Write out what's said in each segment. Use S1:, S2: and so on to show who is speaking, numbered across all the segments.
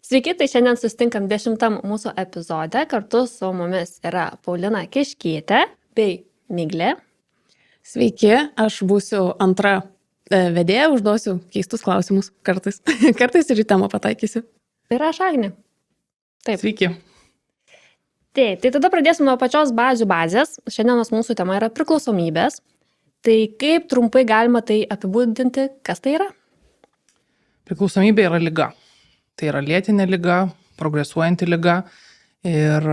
S1: Sveiki, tai šiandien susitinkam 10 mūsų epizode. Kartu su mumis yra Paulina Kiškytė bei Miglė.
S2: Sveiki, aš būsiu antra vedėja, užduosiu keistus klausimus kartais. Kartais ir į temą pataikysiu.
S1: Ir aš Agnė. Taip.
S3: Sveiki.
S1: Tai tada pradėsim nuo pačios bazės. Šiandienos mūsų tema yra priklausomybės. Tai kaip trumpai galima tai apibūdinti, kas tai yra?
S3: Priklausomybė yra liga. Tai yra lėtinė liga, progresuojanti liga ir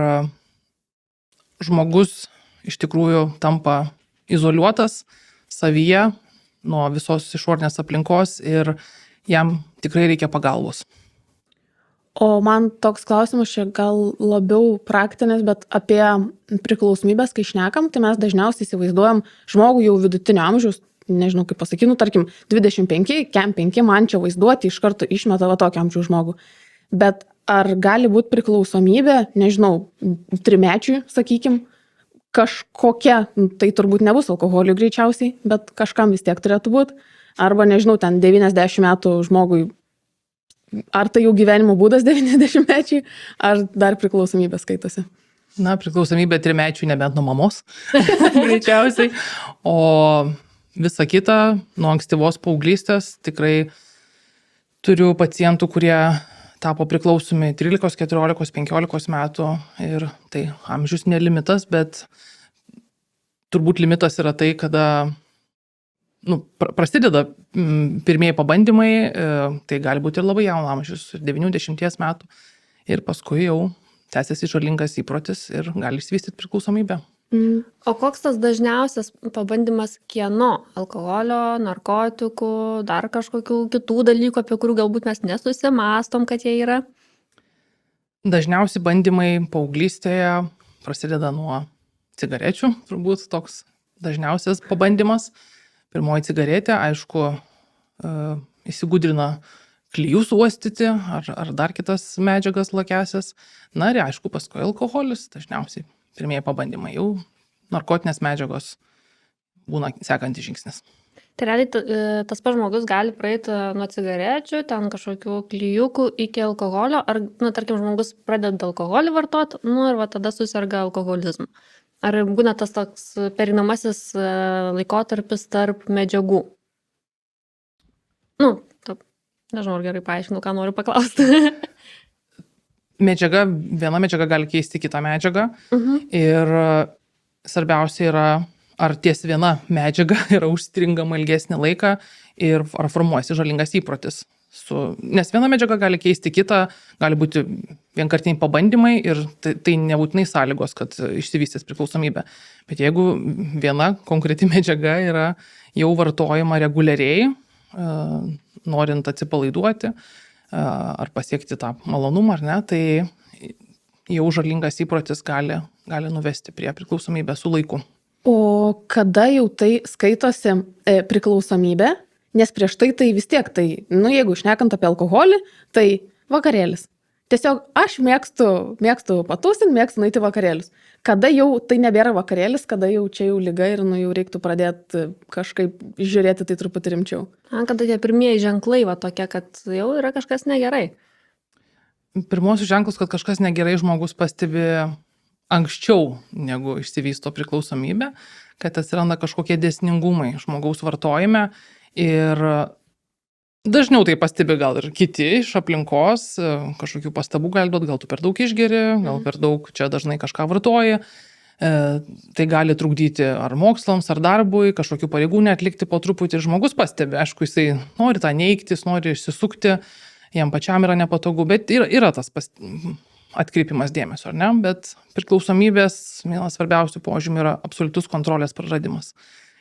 S3: žmogus iš tikrųjų tampa izoliuotas savyje nuo visos išorinės aplinkos ir jam tikrai reikia pagalbos.
S2: O man toks klausimas čia gal labiau praktinis, bet apie priklausomybės, kai šnekam, tai mes dažniausiai įsivaizduojam žmogų jau vidutinio amžiaus, nežinau kaip pasakyti, tarkim 25, kem 5, man čia vaizduoti iš karto išmeta va tokį amžiaus žmogų. Bet ar gali būti priklausomybė, nežinau, trimečiui, sakykim, kažkokia, tai turbūt nebus alkoholiui greičiausiai, bet kažkam vis tiek turėtų būti. Arba, nežinau, ten 90 metų žmogui, ar tai jau gyvenimo būdas 90-mečiai, ar dar priklausomybė skaitosi?
S3: Na, priklausomybė trimečiui nebent nuo mamos, greičiausiai. O visa kita, nuo ankstyvos paauglystės, tikrai turiu pacientų, kurie tapo priklausomi 13, 14, 15 metų ir tai amžius nelimitas, bet turbūt limitas yra tai, kada prasideda pirmieji pabandymai, tai gali būti ir labai jauno amžius, 90 metų ir paskui jau tęsiasi žalingas įprotis ir gali išsivystyti priklausomybę.
S1: O koks tas dažniausias pabandymas kieno? Alkoholio, narkotikų, dar kažkokių kitų dalykų, apie kurių galbūt mes nesusimastom, kad jie yra?
S3: Dažniausiai bandymai paauglystėje prasideda nuo cigarečių, turbūt toks dažniausias pabandymas. Pirmoji cigaretė, aišku, įsigudrina klijus uostyti ar dar kitas medžiagas lakiasias. Na ir aišku, paskui alkoholis dažniausiai. Pirmieji pabandymai, jau narkotinės medžiagos būna sekantis žingsnis.
S1: Tai realiai tas pats žmogus gali praeiti nuo cigarečių, ten kažkokių klijukų iki alkoholio, ar, tarkim, žmogus pradeda alkoholį vartoti, ir va tada susirga alkoholizmu. Ar būna tas toks pereinamasis laikotarpis tarp medžiagų? Nežinau, ar gerai paaiškinu, ką noriu paklausti.
S3: Viena medžiaga gali keisti kitą medžiagą ir svarbiausia yra, ar ties viena medžiaga yra užstringama ilgesnį laiką ir ar formuojasi žalingas įprotis. Nes viena medžiaga gali keisti kitą, gali būti vienkartiniai pabandymai ir tai nebūtinai sąlygos, kad išsivystys priklausomybė. Bet jeigu viena konkreti medžiaga yra jau vartojama reguliariai, norint atsipalaiduoti, ar pasiekti tą malonumą, ar ne, tai jau žalingas įprotis gali nuvesti prie priklausomybės su laiku.
S2: O kada jau tai skaitosi priklausomybė? Nes prieš tai vis tiek, jeigu šnekant apie alkoholį, tai vakarėlis. Tiesiog aš mėgstu patūsinti, mėgstu nueiti vakarėlius. Kada jau tai nebėra vakarėlis, kada jau čia jau liga ir jau reiktų pradėti kažkaip žiūrėti tai truputį rimčiau.
S1: Kada tie pirmieji ženklai tokie, kad jau yra kažkas negerai?
S3: Pirmosius ženklus, kad kažkas negerai žmogus pastebi anksčiau negu išsivysto priklausomybė, kad atsiranda kažkokie dėsningumai žmogaus vartojime ir dažniau tai pastebi gal ir kiti iš aplinkos, kažkokių pastabų gali duoti, gal tu per daug išgeri, gal per daug čia dažnai kažką vartoji. Tai gali trukdyti ar mokslams, ar darbui, kažkokių pareigų neatlikti po truputį. Žmogus pastebi, aišku, jisai nori tą neigti, jis nori išsisukti, jam pačiam yra nepatogu, bet yra tas atkreipimas dėmesio, ar ne? Bet priklausomybės vienas svarbiausių požymių yra absoliutus kontrolės praradimas.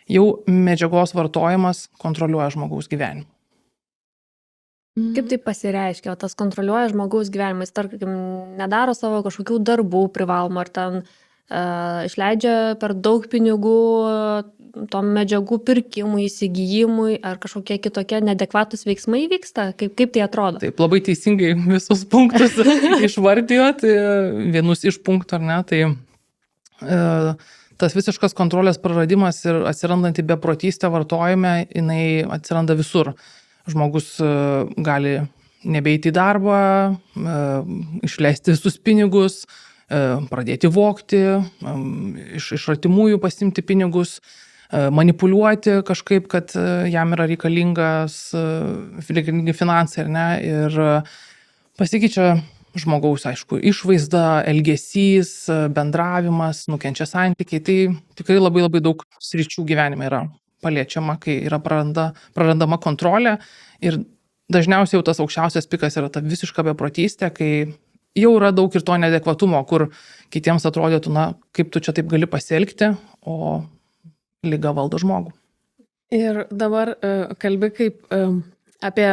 S3: Jau medžiagos vartojimas kontroliuoja žmogaus gyvenimą.
S1: Kaip tai pasireiškia? Tas kontroliuoja žmogaus gyvenimą, jis, tarkim, nedaro savo kažkokių darbų privalomų, ar ten išleidžia per daug pinigų tom medžiagų pirkimui, įsigijimui, ar kažkokie kitokie neadekvatus veiksmai vyksta? Kaip tai atrodo?
S3: Taip, labai teisingai visus punktus išvardijot, vienus iš punktų, ar ne, tai tas visiškas kontrolės praradimas ir atsirandanti beprotystė vartojime, jinai atsiranda visur. Žmogus gali nebeiti į darbą, išleisti visus pinigus, pradėti vogti, iš artimųjų pasimti pinigus, manipuliuoti kažkaip, kad jam yra reikalingi finansai, ar ne, ir pasikeičia žmogaus, aišku, išvaizda, elgesys, bendravimas, nukenčia santykiai, tai tikrai labai labai daug sričių gyvenime yra paliečiama, kai yra prarandama kontrolė ir dažniausiai jau tas aukščiausias pikas yra ta visiška beprotystė, kai jau yra daug ir to neadekvatumo, kur kitiems atrodytų, na, kaip tu čia taip gali pasielgti, o liga valdo žmogų.
S2: Ir dabar kalbi kaip apie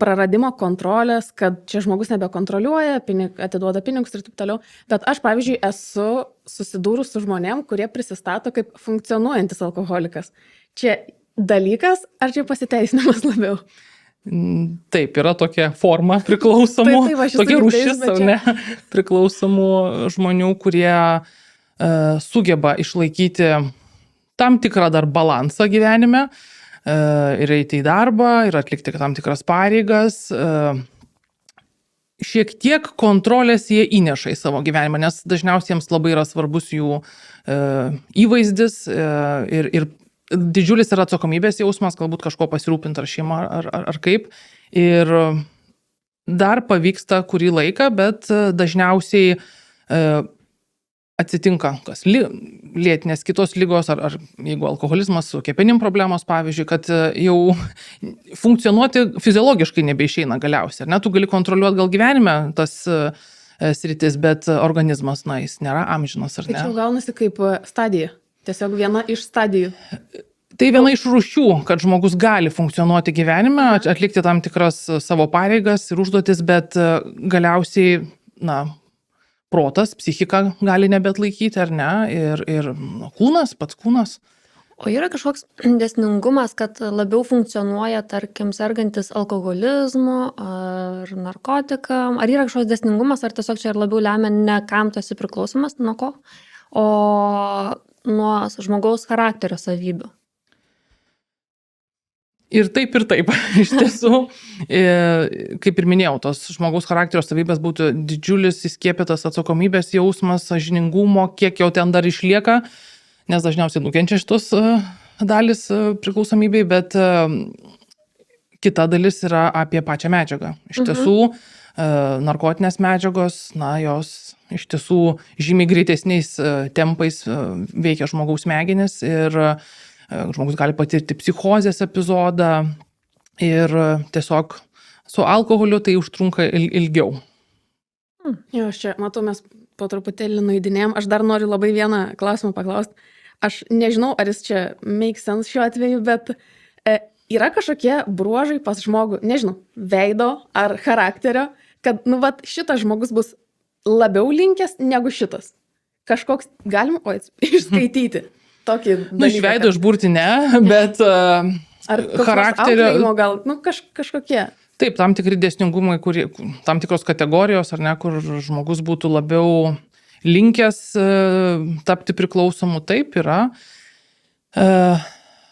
S2: praradimo kontrolės, kad čia žmogus nebekontroliuoja, atiduoda pinigus ir taip toliau. Bet aš, pavyzdžiui, esu susidūrus su žmonėm, kurie prisistato kaip funkcionuojantis alkoholikas. Čia dalykas, ar čia pasiteisinimas labiau?
S3: Taip, yra tokia forma priklausomų, tokia rūšis, ne, priklausomų žmonių, kurie sugeba išlaikyti tam tikrą dar balansą gyvenime, ir eiti į darbą, ir atlikti tam tikras pareigas. Šiek tiek kontrolės jie įneša į savo gyvenimą, nes dažniausiai jiems labai yra svarbus jų įvaizdis ir didžiulis yra atsakomybės jausmas, galbūt kažko pasirūpinti ar šeima ar kaip. Ir dar pavyksta kurį laiką, bet dažniausiai atsitinka kas lėtinės kitos ligos ar jeigu alkoholizmas su kepenim problemos, pavyzdžiui, kad jau funkcionuoti fiziologiškai nebeišeina galiausiai. Ar ne, tu gali kontroliuoti gal gyvenime tas sritis, bet organizmas, na, jis nėra amžinas, ar ne?
S2: Tai čia gaunasi kaip stadija. Tiesiog viena iš stadijų.
S3: Tai viena iš rūšių, kad žmogus gali funkcionuoti gyvenime, atlikti tam tikras savo pareigas ir užduotis, bet galiausiai, na, protas, psichika gali nebeatlaikyti, ar ne, ir kūnas, pats kūnas.
S1: O yra kažkoks dėsningumas, kad labiau funkcionuoja, tarkim, sergantis alkoholizmu ar narkotikam? Ar yra kažkoks dėsningumas, ar tiesiog čia ir labiau lemia ne kam tu esi priklausomas, nuo ko, o nuo žmogaus charakterio savybių?
S3: Ir taip, iš tiesų, kaip ir minėjau, tos žmogaus charakterio savybės būtų didžiulis įskiepytas atsakomybės jausmas, sąžiningumo, kiek jau ten dar išlieka, nes dažniausiai nukenčia šitos dalis priklausomybei, bet kita dalis yra apie pačią medžiagą. Iš tiesų, narkotinės medžiagos, na, jos iš tiesų žymiai greitesniais tempais veikia žmogaus smegenis ir žmogus gali patirti psichozės epizodą ir tiesiog su alkoholiu tai užtrunka ilgiau.
S2: Jo, aš čia, matau, mes po truputėlį nueidinėjom. Aš dar noriu labai vieną klausimą paklausti. Aš nežinau, ar jis čia make sense šiuo atveju, bet yra kažkokie bruožai pas žmogų, nežinau, veido ar charakterio, kad, nu, vat, šitas žmogus bus labiau linkęs negu šitas. Kažkoks, galim išskaityti.
S3: Nu, iš veido išburti ne, bet charakterio...
S2: Gal, nu, kažkokie.
S3: Taip, tam tikri dėsningumai, tam tikros kategorijos, ar ne, kur žmogus būtų labiau linkęs tapti priklausomu, taip yra.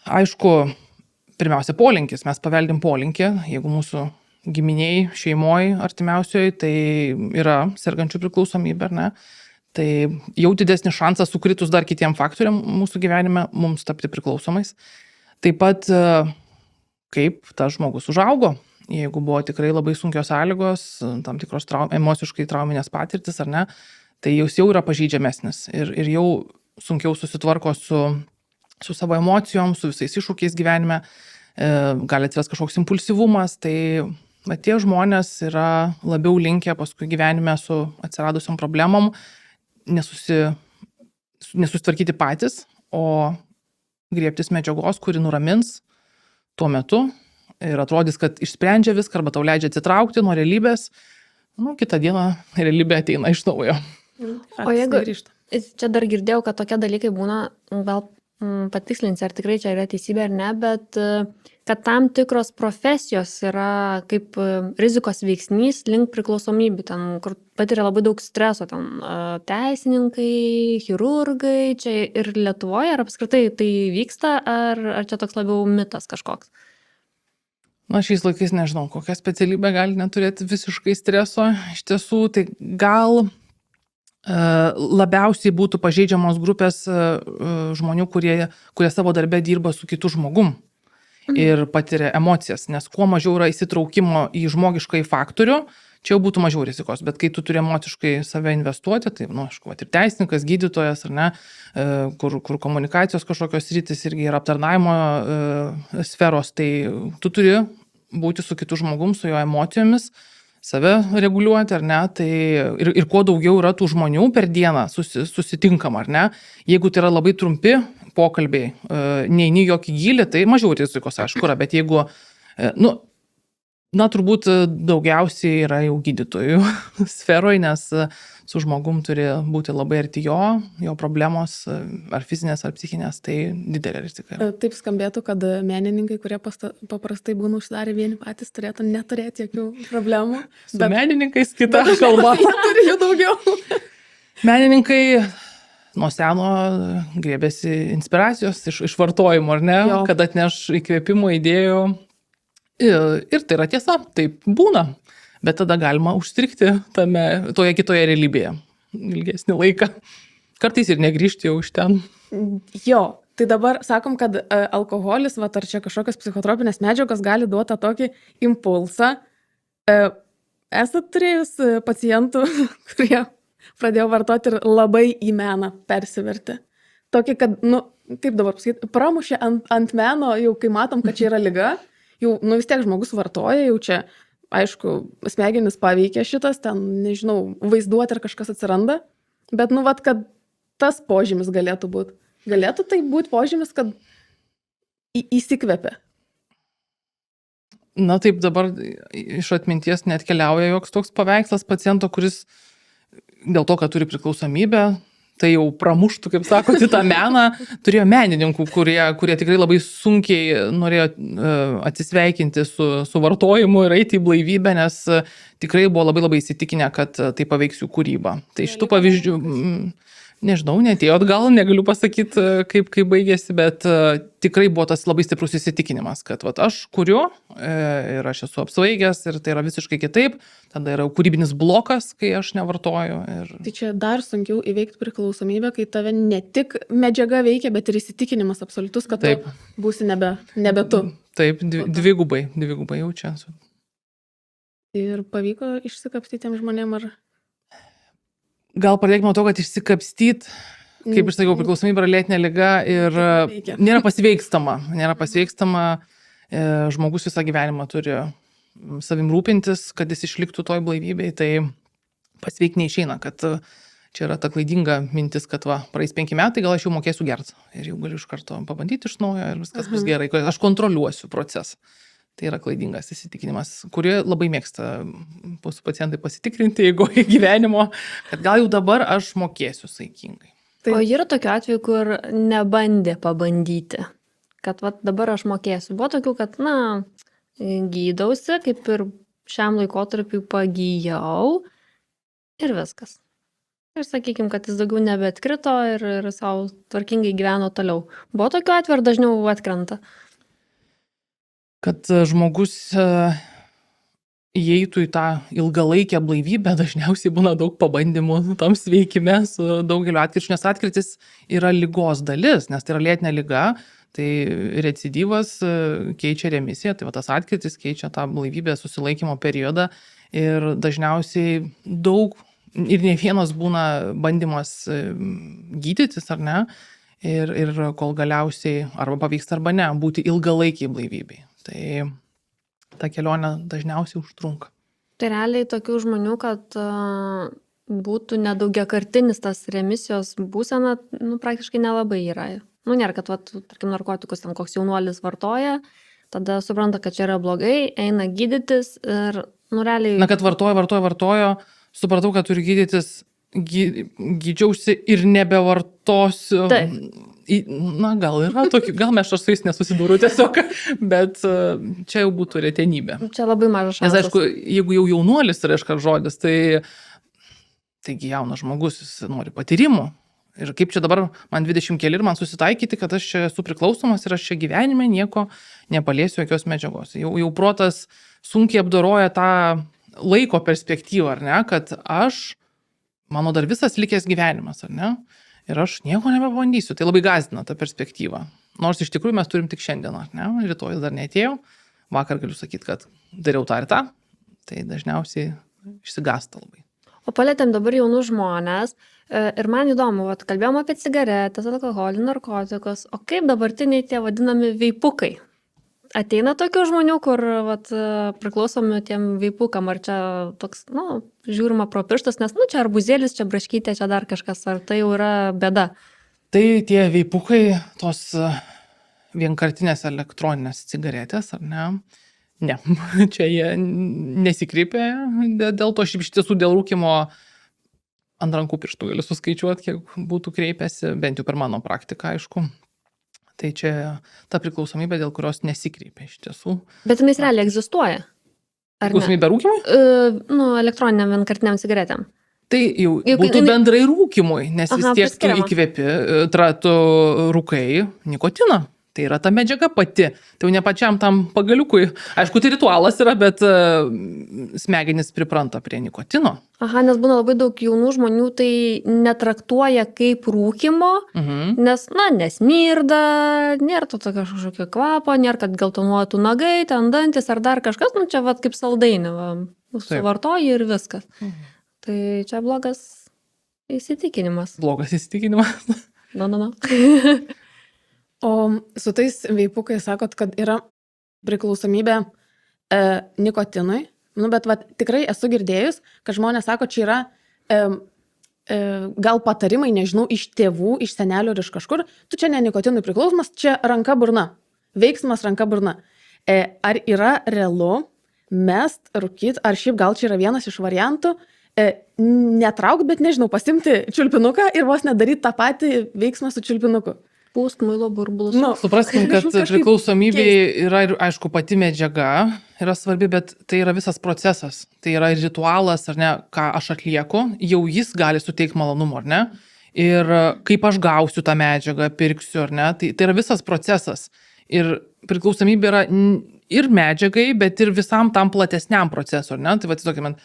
S3: Aišku, pirmiausia, polinkis. Mes paveldim polinkį, jeigu mūsų giminiai, šeimoje, artimiausioje, tai yra sergančių priklausomybė, ar ne. Tai jau didesnis šansas sukritus dar kitiem faktoriam mūsų gyvenime mums tapti priklausomais. Taip pat, kaip tas žmogus užaugo, jeigu buvo tikrai labai sunkios sąlygos, tam tikros emociškai trauminės patirtis, ar ne, tai jis jau yra pažeidžiamesnis ir jau sunkiau susitvarko su savo emocijom, su visais iššūkiais gyvenime, gali atsirasti kažkoks impulsyvumas, tai tie žmonės yra labiau linkę paskui gyvenime su atsiradusiom problemom nesusitvarkyti patys, o griebtis medžiagos, kuri nuramins tuo metu ir atrodys, kad išsprendžia viską arba tau leidžia atsitraukti nuo realybės, nu, kitą dieną realybė ateina iš naujo.
S1: O jeigu čia dar girdėjau, kad tokie dalykai būna, gal patikslinsi, ar tikrai čia yra teisybė ar ne, bet kad tam tikros profesijos yra kaip rizikos veiksnys link priklausomybių, ten, kur patiria labai daug streso, ten teisininkai, chirurgai, čia ir Lietuvoje, ar apskritai tai vyksta, ar čia toks labiau mitas kažkoks?
S3: Na, šiais laikais nežinau, kokią specialybę gali neturėti visiškai streso. Iš tiesų, tai gal labiausiai būtų pažeidžiamos grupės žmonių, kurie savo darbę dirba su kitu žmogum ir patiria emocijas, nes kuo mažiau yra įsitraukimo į žmogišką faktorių, čia jau būtų mažiau rizikos, bet kai tu turi emociškai save investuoti, tai, aišku, ir teisininkas, gydytojas, ar ne, kur komunikacijos kažkokios rytis irgi yra aptarnaimo sferos, tai tu turi būti su kitu žmogum, su jo emocijomis, save reguliuoti, ar ne, tai ir kuo daugiau yra tų žmonių per dieną susitinkam, ar ne, jeigu tai yra labai trumpi pokalbiai, neini jokį gylį, tai mažiau rizikos, aišku, yra, bet jeigu, turbūt daugiausiai yra jau gydytojų sferoje, nes su žmogum turi būti labai arti jo problemos, ar fizinės, ar psichinės, tai didelė rizika.
S2: Taip skambėtų, kad menininkai, kurie paprastai būna užsidarę vieni patys, turėtų neturėti jokių problemų.
S3: Su menininkais kita kalba.
S2: Turi jų daugiau.
S3: Menininkai nuo seno grėbėsi inspiracijos iš vartojimo, ar ne,
S2: Jo.
S3: kad atneš įkvėpimo, idėjų. Ir tai yra tiesa, taip būna. Bet tada galima užstrikti toje kitoje realybėje ilgesnį laiką. Kartais ir negrįžti jau iš ten.
S2: Jo, tai dabar sakom, kad alkoholis, ar čia kažkokios psichotropinės medžiagos gali duoti tokį impulsą. Esat turėjus pacientų, kurie pradėjo vartoti ir labai į meną persiverti. Tokį, kad, kaip dabar pasakyti, pramušė ant meno, jau kai matom, kad čia yra liga, jau vis tiek žmogus vartoja, jau čia, aišku, smegenis paveikia šitas, ten, nežinau, vaizduoti ar kažkas atsiranda, bet, kad tas požymis galėtų būti. Galėtų tai būti požymis, kad įsikvepia.
S3: Na taip, dabar iš atminties net keliauja joks toks paveikslas paciento, kuris dėl to, kad turi priklausomybę, tai jau pramuštų, kaip sakote, tą meną. Turėjo menininkų, kurie tikrai labai sunkiai norėjo atsisveikinti su vartojimu ir eiti į blaivybę, nes tikrai buvo labai labai įsitikinę, kad tai paveiks jų kūrybą. Tai šitų pavyzdžių, nežinau, netėjo atgal, negaliu pasakyti, kaip baigėsi, bet tikrai buvo tas labai stiprus įsitikinimas, kad aš kuriu ir aš esu apsvaigęs ir tai yra visiškai kitaip, tada yra kūrybinis blokas, kai aš nevartoju.
S2: Tai čia dar sunkiau įveikti priklausomybę, kai tave ne tik medžiaga veikia, bet ir įsitikinimas absoliutus, kad
S3: Taip.
S2: tu būsi nebe tu.
S3: Taip, dvigubai jaučiasi.
S2: Ir pavyko išsikapstyti tiem žmonėm ar...
S3: Gal pradėkime nuo to, kad išsikapstyt, kaip aš sakiau, priklausomybė yra lėtinė liga ir nėra pasveikstama. Žmogus visą gyvenimą turi savim rūpintis, kad jis išliktų toj blaivybėj, tai pasveikti neišeina, kad čia yra ta klaidinga mintis, kad praeis 5 metai, gal aš jau mokėsiu gerti ir jau galiu iš karto pabandyti iš naujo ir viskas bus gerai, kad aš kontroliuosiu procesą. Tai yra klaidingas įsitikinimas, kurį labai mėgsta mūsų pacientai pasitikrinti eigoje gyvenimo, kad gal jau dabar aš mokėsiu saikingai.
S1: O yra tokių atvejų, kur nebandė pabandyti, kad dabar aš mokėsiu. Buvo tokių, kad, gydausi, kaip ir šiam laikotarpiu pagijau ir viskas. Ir sakykim, kad jis daugiau nebeatkrito ir savo tvarkingai gyveno toliau. Buvo tokių atvejų ar dažniau atkrenta?
S3: Kad žmogus įeitų į tą ilgalaikę blaivybę, dažniausiai būna daug pabandymų tam sveikime su daugeliu atkirčių, nes atkirtis yra ligos dalis, nes tai yra lėtinė liga, tai recidyvas keičia remisiją, tai tas atkirtis keičia tą blaivybę susilaikymo periodą ir dažniausiai daug ir ne vienas būna bandymas gydytis ar ne, ir kol galiausiai arba pavyksta arba ne, būti ilgalaikiai blaivybei. Tai ta kelionė dažniausiai užtrunka.
S1: Tai realiai tokių žmonių, kad būtų nedaugiakartinis tas remisijos būsena, praktiškai nelabai yra. Nėra, kad, tarkim, narkotikus ten koks jaunuolis vartoja, tada supranta, kad čia yra blogai, eina gydytis ir, realiai...
S3: kad vartojo, supratau, kad turiu gydytis, gydžiausi ir nebevartosiu.
S1: Taip.
S3: Gal yra tokių, gal mes aš su jais nesusidūriu tiesiog, bet čia jau būtų retenybė.
S1: Čia labai mažas šansas.
S3: Nes aišku, jeigu jau jaunuolis reiškia žodis, taigi jaunas žmogus, jis nori patyrimų Ir kaip čia dabar man 20 keli ir man susitaikyti, kad aš čia esu priklausomas ir aš čia gyvenime nieko nepaliesiu jokios medžiagos. Jau protas sunkiai apdoroja tą laiko perspektyvą, ar ne, kad mano dar visas likęs gyvenimas, ar ne, ir aš nieko nebebandysiu. Tai labai gąsdina ta perspektyva. Nors iš tikrųjų mes turim tik šiandieną, ar ne, rytoj dar neatėjau, vakar galiu sakyti, kad dariau tą ir tą, tai dažniausiai išsigąsta labai.
S1: O palėtėm dabar jaunus žmonės ir man įdomu, vat, kalbėjom apie cigaretės, alkoholį, narkotikus, o kaip dabartiniai tie vadinami veipukai? Ateina tokių žmonių, kur vat, priklausomi tiem veipukam, ar čia toks, žiūrima pro pirštus, nes, čia arbuzėlis, čia braškytė, čia dar kažkas, ar tai jau yra bėda?
S3: Tai tie veipukai, tos vienkartinės elektroninės cigaretės, ar ne? Ne, čia jie nesikreipia dėl to, iš tiesų dėl rūkymo ant rankų pirštų galiu suskaičiuoti, kiek būtų kreipęsi, bent jau per mano praktiką, aišku. Tai čia ta priklausomybė, dėl kurios nesikreipia iš tiesų.
S1: Bet jinai realiai egzistuoja?
S3: Priklausomybė rūkymui?
S1: Elektroniniam vienkartiniam cigaretėm.
S3: Tai jau būtų bendrai rūkymui, nes vis tiek tu įkvėpi, tu rūkai nikotiną. Tai yra ta medžiaga pati, tai jau ne pačiam tam pagaliukui. Aišku, tai ritualas yra, bet smegenys pripranta prie nikotino.
S1: Nes būna labai daug jaunų žmonių, tai netraktuoja kaip rūkymo, nes, nesmirda, nėra to tokio kažkokio kvapo, nėra, kad geltonuotų nagai, ten dantis ar dar kažkas, čia vat kaip saldainį, suvartoji ir viskas. Tai čia blogas įsitikinimas.
S3: Blogas įsitikinimas.
S1: No.
S2: O su tais veipukais sakot, kad yra priklausomybė nikotinui, bet tikrai esu girdėjus, kad žmonės sako, čia yra gal patarimai, nežinau, iš tėvų, iš senelių ir iš kažkur, tu čia ne nikotinui priklausomas, čia ranka burna, veiksmas ranka burna. Ar yra realu mest, rūkyt, ar šiaip gal čia yra vienas iš variantų, netraukt, bet nežinau, pasimti čiulpinuką ir vos nedaryti tą patį veiksmą su čiulpinuku.
S1: Pūst muilo burbulus.
S3: Supraskim, kad priklausomybė yra ir, aišku, pati medžiaga yra svarbi, bet tai yra visas procesas. Tai yra ritualas, ar ne, ką aš atlieku, jau jis gali suteikti malonumo, ar ne? Ir kaip aš gausiu tą medžiagą, pirksiu, ar ne? Tai yra visas procesas. Ir priklausomybė yra ir medžiagai, bet ir visam tam platesniam procesui, ar ne? Tai sakykim,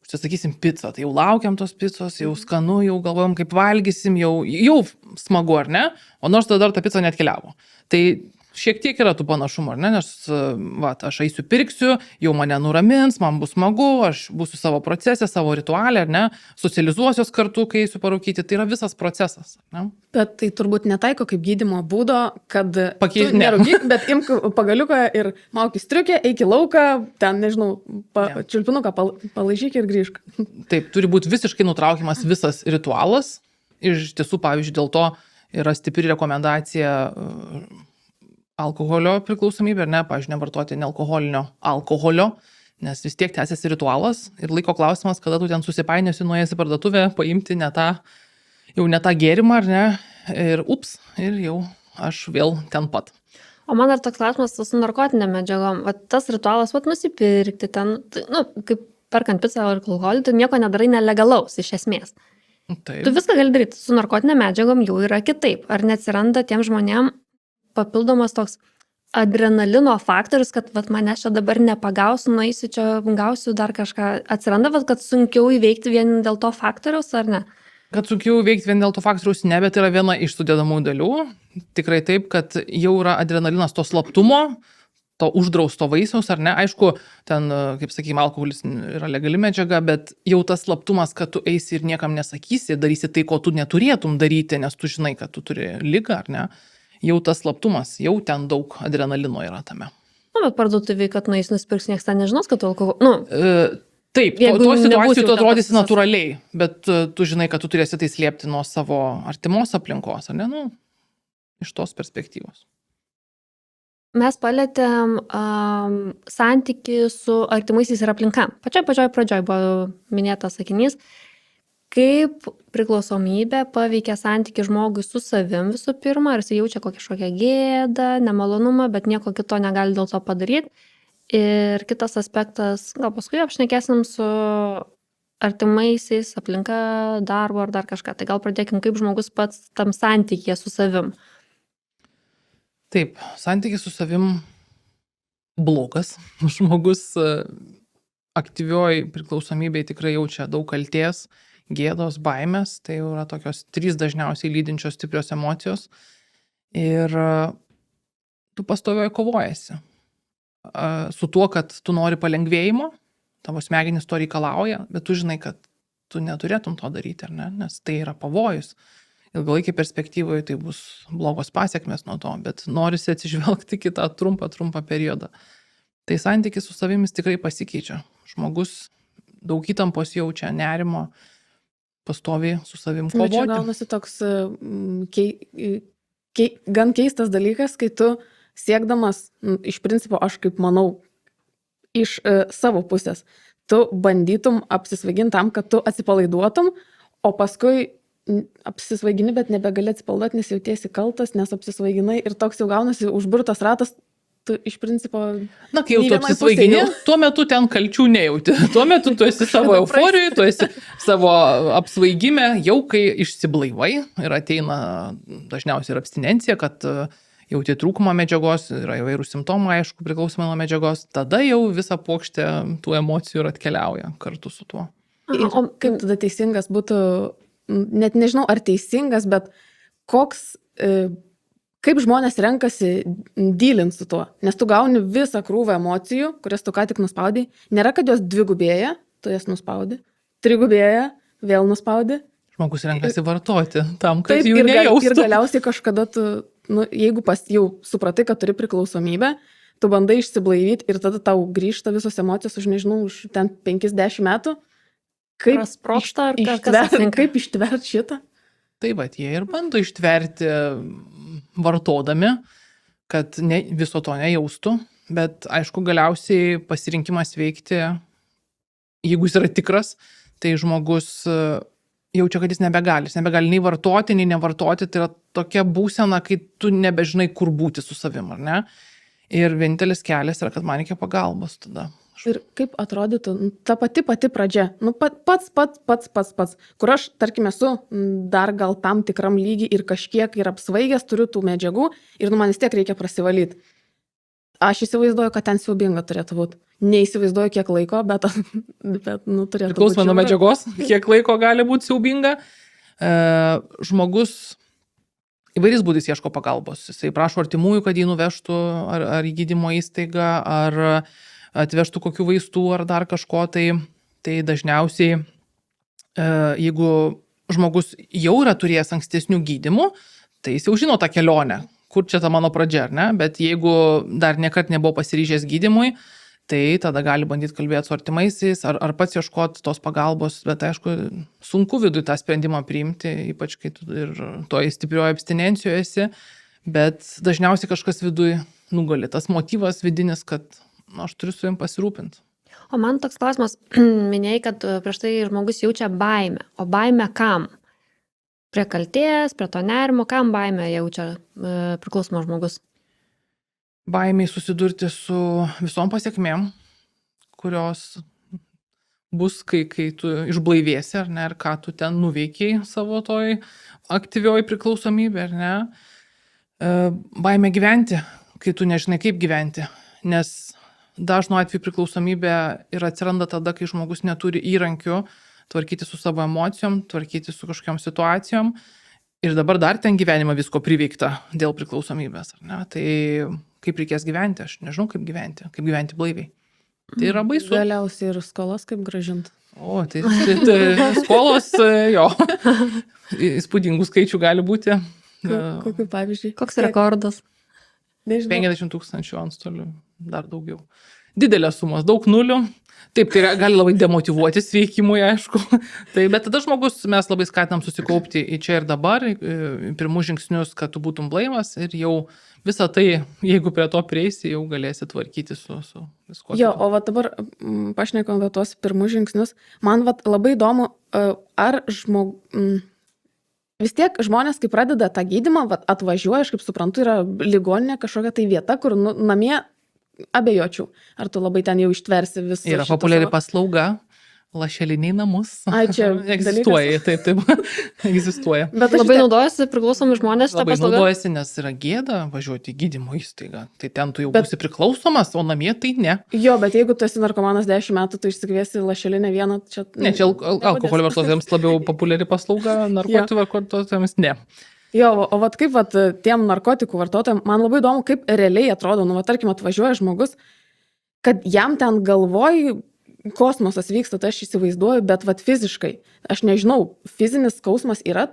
S3: sakysim, pica, tai jau laukiam tos picos, jau skanu, jau galvojam, kaip valgysim, jau smagu, ar ne? O nors tada dar ta pica neatkeliavo. Tai šiek tiek yra tų panašumų, ar ne? Nes aš eisiu pirksiu, jau mane nuramins, man bus smagu, aš būsiu savo procese, savo ritualė, ar ne? Socializuosios kartu, kai eisiu parūkyti. Tai yra visas procesas. Ne?
S2: Bet tai turbūt netaiko kaip gydymo būdo, kad
S3: tu
S2: nerūkyk, bet imk pagaliuką ir maukis striukę, eik į lauką, ten, nežinau, čiulpinuką palaižyk ir grįžk.
S3: Taip, turi būti visiškai nutraukiamas visas ritualas. Iš tiesų, pavyzdžiui, dėl to yra stipri rekomendacija alkoholio priklausomybė, ar ne, pavyzdžiui, nevartoti nealkoholinio alkoholio, nes vis tiek tęsiasi ritualas ir laiko klausimas, kada tu ten susipainiosi, nuėjęs į parduotuvę, paimti ne tą gėrimą, ar ne, ir ir jau aš vėl ten pat.
S1: O man dar toks klausimas su narkotinėm medžiagom, tas ritualas, nusipirkti ten, kaip perkant picą ar alkoholį, tu nieko nedarai nelegalaus iš esmės.
S3: Taip.
S1: Tu viską gali daryti, su narkotinėm medžiagom jau yra kitaip. Ar neatsiranda tiem žmonėm papildomas toks adrenalino faktorius, kad manęs čia dabar nepagausiu, nueisiu čia, gausiu dar kažką. Atsiranda, kad sunkiau įveikti vien dėl to faktoriaus, ar ne?
S3: Kad sunkiau įveikti vien dėl to faktoriaus, ne, bet yra viena iš sudedamų dalių. Tikrai taip, kad jau yra adrenalinas to slaptumo, to uždrausto vaisiaus, ar ne? Aišku, ten, kaip sakykime, alkoholis yra legali medžiaga, bet jau tas slaptumas, kad tu eisi ir niekam nesakysi, darysi tai, ko tu neturėtum daryti, nes tu žinai, kad tu turi ligą, ar ne? Jau tas slaptumas, jau ten daug adrenalino yra tame.
S1: Bet parduotuvėje, kad nueis nusipirks, niekas ten nežinos, kad tu alkoholį...
S3: Taip, tuo situacijų tu atrodysi natūraliai, bet tu žinai, kad tu turėsi tai slėpti nuo savo artimos aplinkos, ar ne? Iš tos perspektyvos.
S1: Mes palėtėm santykį su artimaisiais ir aplinka. Pačioj pradžioj buvo minėtas sakinys, kaip priklausomybė paveikia santykį žmogui su savim visų pirma, ar jis jaučia kažkokią gėdą, nemalonumą, bet nieko kito negali dėl to padaryti. Ir kitas aspektas, gal paskui apšnekėsim su artimaisiais, aplinka, darbo ar dar kažką. Tai gal pradėkim, kaip žmogus pats tam santykėje su savim.
S3: Taip, santykis su savim blogas. Žmogus aktyvioj priklausomybėje tikrai jaučia daug kaltės, gėdos, baimės. Tai jau yra tokios 3 dažniausiai lydinčios stiprios emocijos. Ir tu pastoviai kovojasi su tuo, kad tu nori palengvėjimo, tavo smegenys to reikalauja, bet tu žinai, kad tu neturėtum to daryti, ar ne? Nes tai yra pavojus. Ilgalaikį perspektyvoje tai bus blogos pasiekmes nuo to, bet norisi atsižvelgti kitą trumpą periodą. Tai santykis su savimis tikrai pasikeičia. Žmogus daug įtampos jaučia, nerimo, pastoviai su savim
S2: Bet čia
S3: kovoti.
S2: gaunasi toks gan keistas dalykas, kai tu siekdamas, iš principo, aš kaip manau, iš savo pusės, tu bandytum apsisvaiginti tam, kad tu atsipalaiduotum, o paskui apsisvaigini, bet nebegali atsipalaiduoti, nes jautiesi kaltas, nes apsisvaiginai ir toks jau gaunasi užburtas ratas, tu iš principo...
S3: Na, kai jau
S2: nei
S3: tu
S2: vienai pusei
S3: apsisvaigini,
S2: jau.
S3: tuo metu ten kalčių nejauti. Tuo metu tu esi savo euforijoje, tu esi savo apsvaigime, jau kai išsiblaivai ir ateina dažniausiai ir abstinencija, kad jauti trūkumą medžiagos, yra įvairūs simptomai, aišku, priklausomai nuo medžiagos, tada jau visa puokštė tų emocijų ir atkeliauja kartu su tuo.
S2: Ir kaip tada teisingas būtų, net nežinau ar teisingas, bet koks, kaip žmonės renkasi dylint su tuo, nes tu gauni visą krūvą emocijų, kurias tu ką tik nuspaudai, nėra, kad jos dvigubėja, tu jas nuspaudi, trigubėja, vėl nuspaudi.
S3: Žmogus renkasi vartoti tam, kad
S2: Taip,
S3: jų nejaustų.
S2: ir galiausiai kažkada tu, jeigu jau supratai, kad turi priklausomybę, tu bandai išsiblaivyti ir tada tau grįžta visos emocijos už, nežinau, už ten 50 metų.
S1: Sprogsta ar kas atsitinka?
S2: Kaip ištvert šitą?
S3: Tai va, jie ir bando ištverti vartodami, kad viso to nejaustų, bet aišku, galiausiai pasirinkimas veikti, jeigu jis yra tikras, tai žmogus jaučia, kad jis nebegali nei vartoti, nei nevartoti, tai yra tokia būsena, kai tu nebežinai, kur būti su savim, ar ne? Ir vienintelis kelias yra, kad man reikia pagalbos tada.
S2: Ir kaip atrodytų ta pati pradžia, pats, kur aš, tarkim, esu dar gal tam tikram lygiai ir kažkiek ir apsvaigęs, turiu tų medžiagų ir man vis tiek reikia prasivalyti. Aš įsivaizduoju, kad ten siaubinga turėtų būti. Neįsivaizduoju, kiek laiko, bet turėtų būti.
S3: Priklausomai nuo medžiagos, kiek laiko gali būti siaubinga. Žmogus įvairiais būdais ieško pagalbos. Jisai prašo artimųjų, kad jį nuvežtų ar į gydymo įstaigą, ar atvežtų kokių vaistų, ar dar kažko. Tai dažniausiai, jeigu žmogus jau yra turėjęs ankstesnių gydymų, tai jis jau žino tą kelionę, kur čia ta mano pradžia, ar ne? Bet jeigu dar niekart nebuvo pasiryžęs gydymui, tai tada gali bandyti kalbėti su artimaisiais ar pats ieškoti tos pagalbos, bet aišku, sunku vidui tą sprendimą priimti, ypač kai tu ir toj stiprioje abstinencijoje esi, bet dažniausiai kažkas vidui nugali. Tas motyvas vidinis, kad aš turiu su jum pasirūpinti.
S1: O man toks klausimas, minėjai, kad prieš tai žmogus jaučia baimę. O baimę kam? Prie kaltės, prie to nerimo, kam baimę jaučia priklausomas žmogus?
S3: Baimiai susidurti su visom pasiekmėm, kurios bus, kai tu išblaivėsi, ar ne, ar ką tu ten nuveikiai savo toj aktyvioj priklausomybė, ar ne. Baimė gyventi, kai tu nežinai, kaip gyventi, nes dažnu atveju priklausomybė ir atsiranda tada, kai žmogus neturi įrankių tvarkyti su savo emocijom, tvarkyti su kažkokiam situacijom ir dabar dar ten gyvenimą visko priveikta dėl priklausomybės, ar ne. Tai kaip reikės gyventi, aš nežinau, kaip gyventi blaiviai. Tai yra baisu.
S2: Galiausiai ir skolas kaip grąžinti.
S3: O, tai skolos, jo, įspūdingų skaičių gali būti.
S2: Kokiu pavyzdžiui?
S1: Koks rekordas?
S2: Nežinau.
S3: 50 000 antstolių, dar daugiau. Didelės sumos, daug nulių. Taip, tai gali labai demotyvuoti sveikimui, aišku. Tai, bet tada žmogus, mes labai skatinam susikaupti į čia ir dabar, pirmus žingsnius, kad tu būtum blaivas ir jau visą tai, jeigu prie to prieisi, jau galėsi tvarkyti su visko.
S2: Jo, o va dabar pašnekam apie tuos pirmus žingsnius. Man va labai įdomu, ar vis tiek žmonės, kai pradeda tą gydymą, atvažiuoja, aš kaip suprantu, yra ligoninė kažkokia tai vieta, kur namie abejočiau, ar tu labai ten jau ištversi visą.
S3: Yra populiari paslauga, lašeliniai namus.
S2: Ai, čia
S3: egzistuoja, taip, egzistuoja.
S2: Bet aš
S1: Labai naudojasi priklausomi žmonės šitą
S3: Labai
S1: paslaugą.
S3: naudojasi, nes yra gėda važiuoti į gydymo įstaigą. Tai ten tu jau
S2: Bet-
S3: būsi priklausomas, o namie tai ne.
S2: Jo, bet jeigu tu esi narkomanas 10 metų, tu išsikviesi lašelinę vieną, čia...
S3: Ne, čia alkoholio vartotojams labiau populiari paslauga, narkotikų vartotojams ne.
S2: Jo, o vat kaip vat tiem narkotikų vartotojams, man labai įdomu, kaip realiai atrodo, nu, va, tarkim, atvažiuoja žmogus, kad jam ten galvoj kosmosas vyksta, tai aš įsivaizduoju, bet vat fiziškai, aš nežinau, fizinis skausmas yra...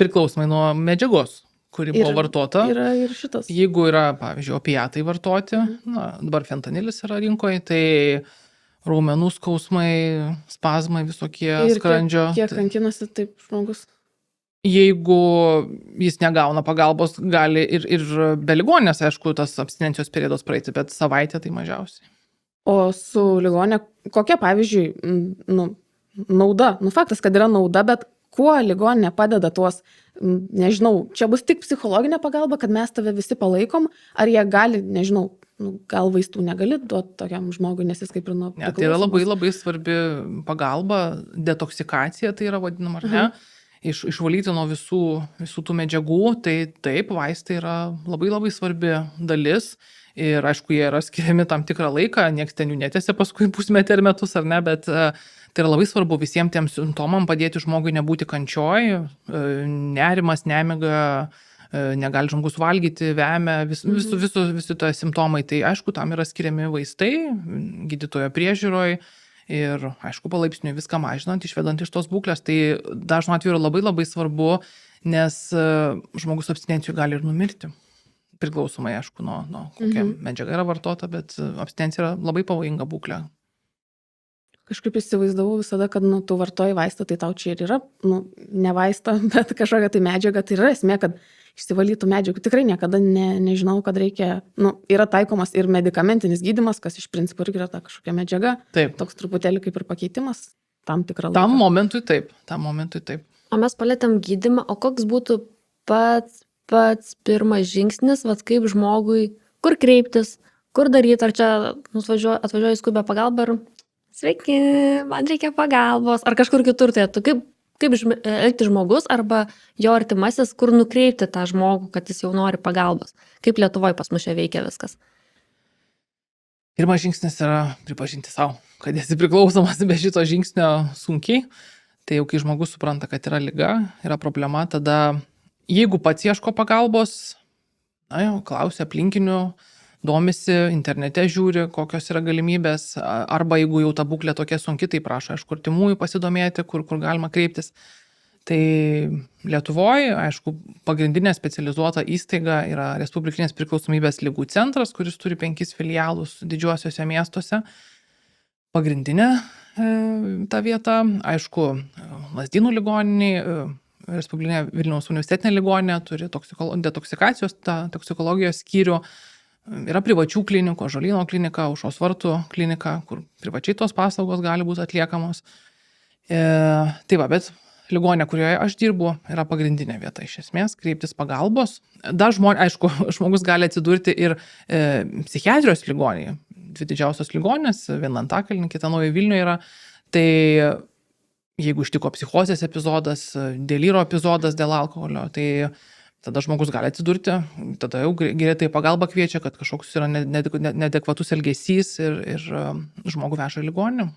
S3: Priklausomai nuo medžiagos, kuri buvo vartota.
S2: Yra ir šitas.
S3: Jeigu yra, pavyzdžiui, opiatai vartoti, na, dabar fentanilis yra rinkoje, tai raumenų skausmai, spazmai visokie
S2: Ir
S3: skrandžio.
S2: kiek kankinasi taip žmogus.
S3: Jeigu jis negauna pagalbos, gali ir be ligoninės, aišku, tas abstinencijos periodas praeiti, bet savaitę tai mažiausiai.
S2: O su ligonė, kokia, pavyzdžiui, nu, nauda? Nu, faktas, kad yra nauda, bet kuo ligoninė padeda tuos, nežinau, čia bus tik psichologinė pagalba, kad mes tave visi palaikom, ar jie gali, nežinau, nu, gal vaistų negali duoti tokiam žmogui, nes jis kaip ir nuo...
S3: Ne, tai yra labai labai svarbi pagalba, detoksikacija tai yra vadinama, ar ne? Išvalyti nuo visų tų medžiagų, tai taip, vaistai yra labai labai svarbi dalis. Ir aišku, jie yra skiriami tam tikrą laiką, nieks ten jų netėse paskui pusmetį ar metus, ar ne, bet tai yra labai svarbu visiems tiems simptomam padėti žmogui nebūti kančioj, nerimas, nemiga, negali žmogus valgyti, vemia, visi tie simptomai. Tai aišku, tam yra skiriami vaistai, gydytojo priežiūroj ir aišku, palaipsniui viską mažinant, išvedant iš tos būklės. Tai dažnu atveju yra labai labai svarbu, nes žmogus abstinencijų gali ir numirti. Priklausomai, aišku, nuo kokia medžiaga yra vartota, bet abstinencija yra labai pavojinga būklė.
S2: Kažkaip įsivaizdavau visada, kad, nu, tu vartoji vaistą, tai tau čia ir yra, nu, ne vaistą, bet kažkokia tai medžiaga, tai yra esmė, kad išsivalytų medžiagų. Tikrai niekada nežinau, kad reikia, nu, yra taikomas ir medikamentinis gydymas, kas iš principo irgi yra ta kažkokia medžiaga.
S3: Taip.
S2: Toks truputėlį kaip ir pakeitimas tam tikrą laiką.
S3: Tam momentui taip.
S1: O mes palėtėm gydymą, o koks būtų pats pirmas žingsnis, vat kaip žmogui, kur kreiptis, kur daryti, ar čia atvažiuoja į skubią pagalbą ir sveiki, man reikia pagalbos, ar kažkur kitur, tai tu kaip elgti žmogus arba jo artimasis, kur nukreipti tą žmogų, kad jis jau nori pagalbos. Kaip Lietuvoje pas mus čia veikia viskas?
S3: Pirmas žingsnis yra pripažinti savo, kad esi priklausomas, be šito žingsnio sunkiai. Tai jau kai žmogus supranta, kad yra liga, yra problema, tada jeigu pats ieško pagalbos, na jau klausia aplinkinių, domisi, internete žiūri, kokios yra galimybės, arba jeigu jau ta būklė tokia sunki, tai prašo, aišku, artimųjų pasidomėti, kur galima kreiptis. Tai Lietuvoje, aišku, pagrindinė specializuota įstaiga yra Respublikinės priklausomybės ligų centras, kuris turi 5 filialus didžiuosiuose miestuose. Pagrindinė ta vieta, aišku, Lazdynų ligoniniai, Respublikinė Vilniaus universitetinė ligoninė turi detoksikacijos, toksikologijos skyrių. Yra privačių klinikų, Ąžuolyno klinika, Aušros vartų klinika, kur privačiai tos paslaugos gali būti atliekamos. Tai va, bet ligoninė, kurioje aš dirbu, yra pagrindinė vieta iš esmės, kreiptis pagalbos. Dar aišku, žmogus gali atsidurti ir psichiatrijos ligoninėje. 2 didžiausios ligoninės, viena Antakalny, kita Naujoje Vilniuje yra. Tai jeigu ištiko psichozės epizodas, delyro epizodas dėl alkoholio, tai tada žmogus gali atsidurti, tada jau greitai pagalba kviečia, kad kažkoks yra neadekvatus elgesys ir žmogų veža į ligoninę.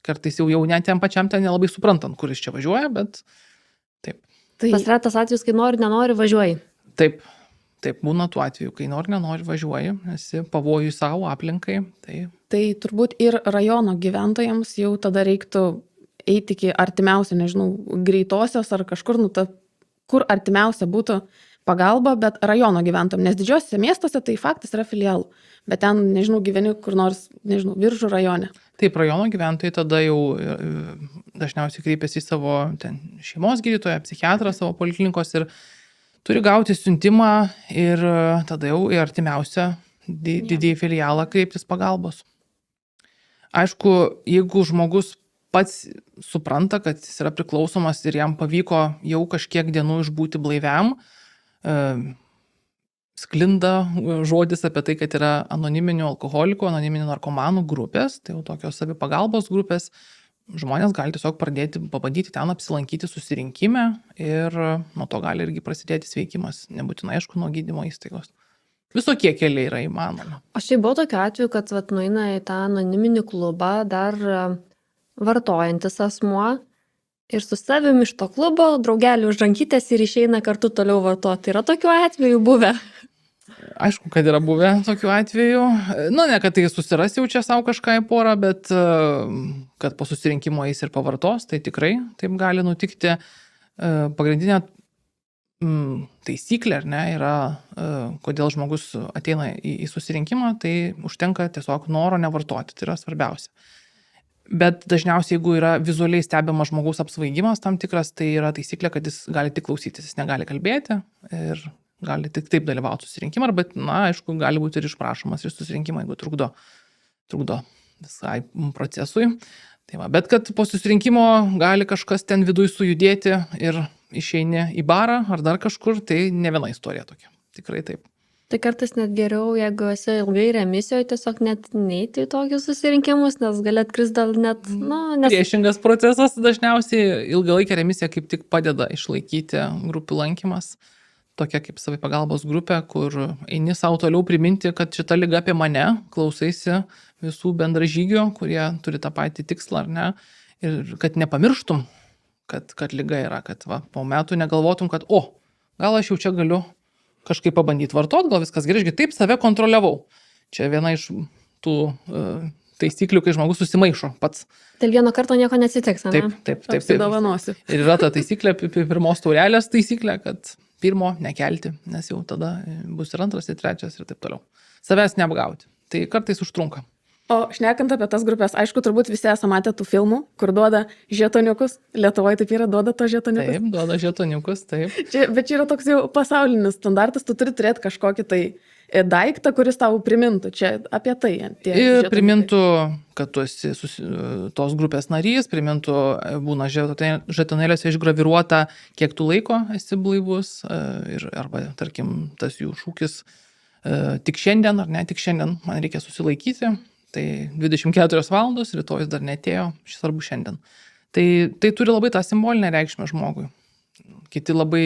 S3: Kartais jau net jam pačiam ten nelabai suprantant, kuris čia važiuoja, bet taip.
S1: Tas retas atvejis, kai nori, nenori, važiuoji.
S3: Taip, būna tų atvejų, kai nori, nenori, važiuoji, esi pavojui savo aplinkai.
S2: Tai turbūt ir rajono gyventojams jau tada reiktų eiti iki artimiausio, nežinau, greitosios ar kažkur, kur artimiausia būtų pagalba, bet rajono gyventojams, nes didžiosiuose miestuose tai faktas yra filialų, bet ten, nežinau, gyveni kur nors, nežinau, Biržų rajone.
S3: Taip, rajono gyventojai tada jau dažniausiai kreipiasi į savo šeimos gydytoją, psichiatrą savo poliklinikos ir turi gauti siuntimą ir tada jau į artimiausią didįjį filialą kreiptis pagalbos. Aišku, jeigu žmogus pats supranta, kad jis yra priklausomas ir jam pavyko jau kažkiek dienų išbūti blaiviam, sklinda žodis apie tai, kad yra anoniminių alkoholikų, anoniminių narkomanų grupės, tai jau tokios savipagalbos grupės, žmonės gali tiesiog pabandyti ten apsilankyti susirinkime ir nuo to gali irgi prasidėti sveikimas, nebūtinai aišku nuo gydymo įstaigos. Visokie keliai yra įmanomi.
S1: O šiaip buvo tokiu atveju, kad nueina į tą anoniminį klubą dar vartojantis asmuo ir su savimi iš to klubo draugelį už rankytės ir išeina kartu toliau vartoti. Yra tokių atvejų buvę?
S3: Aišku, kad yra buvę tokių atvejų. Ne, kad tai susiras jau čia savo kažką į porą, bet kad po susirinkimo eis ir pavartos, tai tikrai taip gali nutikti. Pagrindinė taisyklė, ar ne, yra, kodėl žmogus ateina į susirinkimą, tai užtenka tiesiog noro nevartoti, tai yra svarbiausia. Bet dažniausiai, jeigu yra vizualiai stebimas žmogaus apsvaigimas tam tikras, tai yra taisyklė, kad jis gali tik klausytis, jis negali kalbėti ir gali tik taip dalyvauti susirinkimą, arba, aišku, gali būti ir išprašomas iš susirinkimo, jeigu trukdo visai procesui. Tai va, bet kad po susirinkimo gali kažkas ten viduj sujudėti ir išeini į barą ar dar kažkur, tai ne viena istorija tokia. Tikrai taip.
S1: Tai kartais net geriau, jeigu esi ilgai remisijoje, tiesiog net neiti į tokius susirinkimus, nes gali atkrist dėl net,
S3: Priešingas procesas dažniausiai ilgalaikė remisija kaip tik padeda išlaikyti grupių lankymas. Tokia kaip savipagalbos grupė, kur eini savo toliau priminti, kad šita liga apie mane, klausaisi visų bendražygių, kurie turi tą patį tikslą, ar ne, ir kad nepamirštum, kad liga yra, kad po metų negalvotum, kad gal aš jau čia galiu kažkaip pabandyti vartot, gal viskas gerai, taip save kontroliavau. Čia viena iš tų taisyklių, kai žmogus susimaišo pats.
S1: Dėl vieno karto nieko neatsitiks, ne?
S3: Taip.
S2: Apsidovanosi.
S3: Ir yra ta taisyklė, pirmos taurelės taisyklė, kad pirmo nekelti, nes jau tada bus ir antras, ir trečias, ir taip toliau. Savęs neapgauti. Tai kartais užtrunka.
S2: O šnekant apie tas grupės, aišku, turbūt visi esame matę tų filmų, kur duoda žetoniukus. Lietuvoje taip yra, duoda to žetoniukus.
S3: Taip, duoda žetoniukus, taip.
S2: Bet čia yra toks jau pasaulinis standartas, tu turi turėti kažkokį tai daiktą, kuris tau primintų. Čia apie tai.
S3: Ir primintų, kad tu esi tos grupės narys, primintų, būna žetonėliuose išgraviruota, kiek tu laiko esi blaivus, arba, tarkim, tas jų šūkis tik šiandien, ar ne, tik šiandien man reikia susilaikyti. Tai 24 valandos, rytojus dar neatėjo, svarbu šiandien. Tai turi labai tą simbolinę reikšmę žmogui. Kiti labai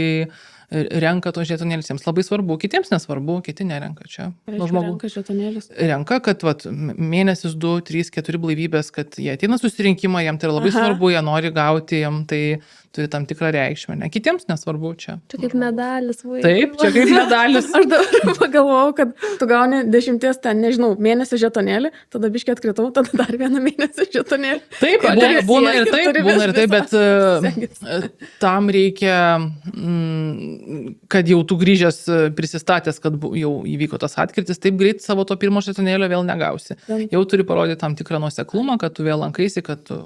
S3: renka tos žetonėlius, jiems labai svarbu, kitiems nesvarbu, kiti nerenka čia.
S2: Renka žetonėlius.
S3: Renka, kad mėnesis 2, 3, 4 blaivybės, kad jie ateina susirinkimą, jiem tai yra labai svarbu, jie nori gauti, jiem tai turi tam tikrą reikšmę. Ne, kitiems nesvarbu čia.
S1: Čia kaip medalis, vaikai.
S3: Taip, čia kaip medalis.
S2: Aš dabar pagalvojau, kad tu gauni 10 ten, nežinau, mėnesio žetonėlį, tada biškiai atkritau, tada dar vieną mėnesio žetonėlį.
S3: Taip, būna ir taip, bet tam reikia, kad jau tu grįžęs prisistatęs, kad jau įvyko tas atkritis, taip greit savo to pirmo žetonėlio vėl negausi. Jau turi parodyti tam tikrą nuoseklumą, kad tu vėl lankaisi, kad tu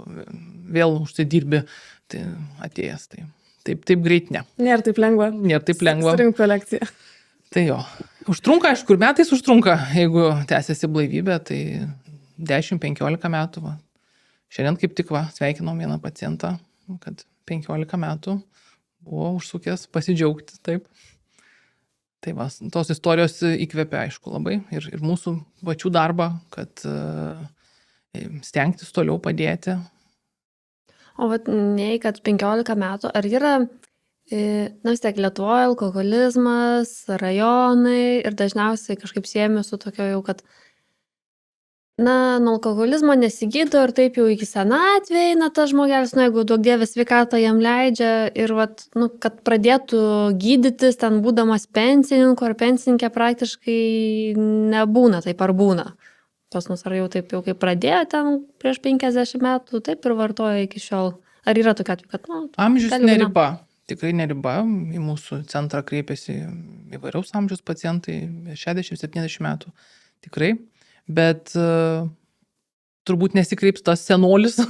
S3: vėl užsidirbi. Tai atėjęs, taip greit ne.
S2: Nėra taip lengva. Surink kolekciją.
S3: Tai jo. Užtrunka, aišku, metais užtrunka, jeigu tęsiasi blaivybė, tai 10-15 metų. Va. Šiandien kaip tik sveikinom vieną pacientą, kad 15 metų buvo užsukęs pasidžiaugti, taip. Tai tos istorijos įkvepia, aišku, labai ir mūsų pačių darbą, kad stengtis toliau padėti.
S1: O nei, kad 15 metų, ar yra, vis tiek Lietuvoje alkoholizmas, rajonai ir dažniausiai kažkaip siejami su tokio jau, kad, nuo alkoholizmo nesigydo ir taip jau iki senatvėj, tas žmogelis, jeigu daug dievės sveikatą jam leidžia ir, kad pradėtų gydytis ten būdamas pensininku ar pensininkė praktiškai nebūna, taip ar būna. Pas mus ar jau taip jau kaip pradėjo ten prieš 50 metų, taip ir vartoja iki šiol. Ar yra tokia atveju, kad,
S3: amžius neriba, tikrai neriba. Į mūsų centrą kreipiasi įvairaus amžiaus pacientai, 60-70 metų, tikrai. Bet turbūt nesikreips tas senolis,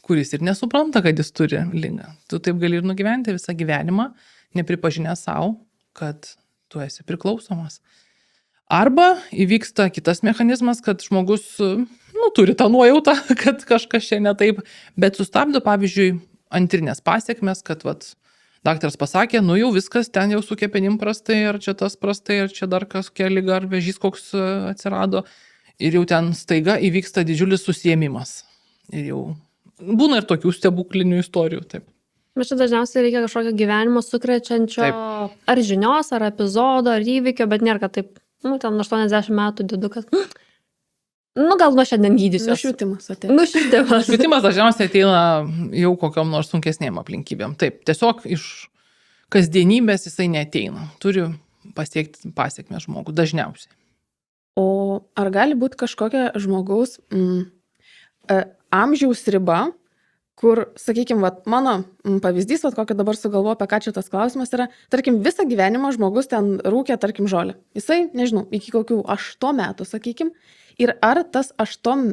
S3: kuris ir nesupranta, kad jis turi ligą. Tu taip gali ir nugyventi visą gyvenimą, nepripažinęs savo, kad tu esi priklausomas. Arba įvyksta kitas mechanizmas, kad žmogus turi tą nuojautą, kad kažkas čia ne taip, bet sustabdo, pavyzdžiui, antrinės pasiekmes, kad daktaras pasakė, jau viskas, ten jau su kepenim prastai, ar čia tas prastai, ar čia dar kažkokia liga, ar vėžys koks atsirado. Ir jau ten staiga įvyksta didžiulis susiėmimas. Ir jau būna ir tokių stebuklinių istorijų, taip.
S1: Bet čia dažniausiai reikia kažkokio gyvenimo sukrečiančio,
S3: Taip.
S1: ar žinios, ar epizodo, ar įvykio, bet nėra, kad taip, ten 80 metų didukas. Gal nuo šiandien gydysiuos.
S2: Nušvitimas atėjo.
S1: Nušvitimas.
S3: Švietimas dažniausiai ateina jau kokiom nors sunkesnėm aplinkybėm. Taip, tiesiog iš kasdienybės jisai neateina. Turi pasiekti pasiekmę žmogų dažniausiai.
S2: O ar gali būti kažkokia žmogaus amžiaus riba, kur, sakykime, mano pavyzdys, kokį dabar sugalvoju, apie ką čia tas klausimas yra, tarkim, visą gyvenimą žmogus ten rūkė, tarkim, žolę. Jisai, nežinau, iki kokių 8 metų, sakykim, ir ar tas 8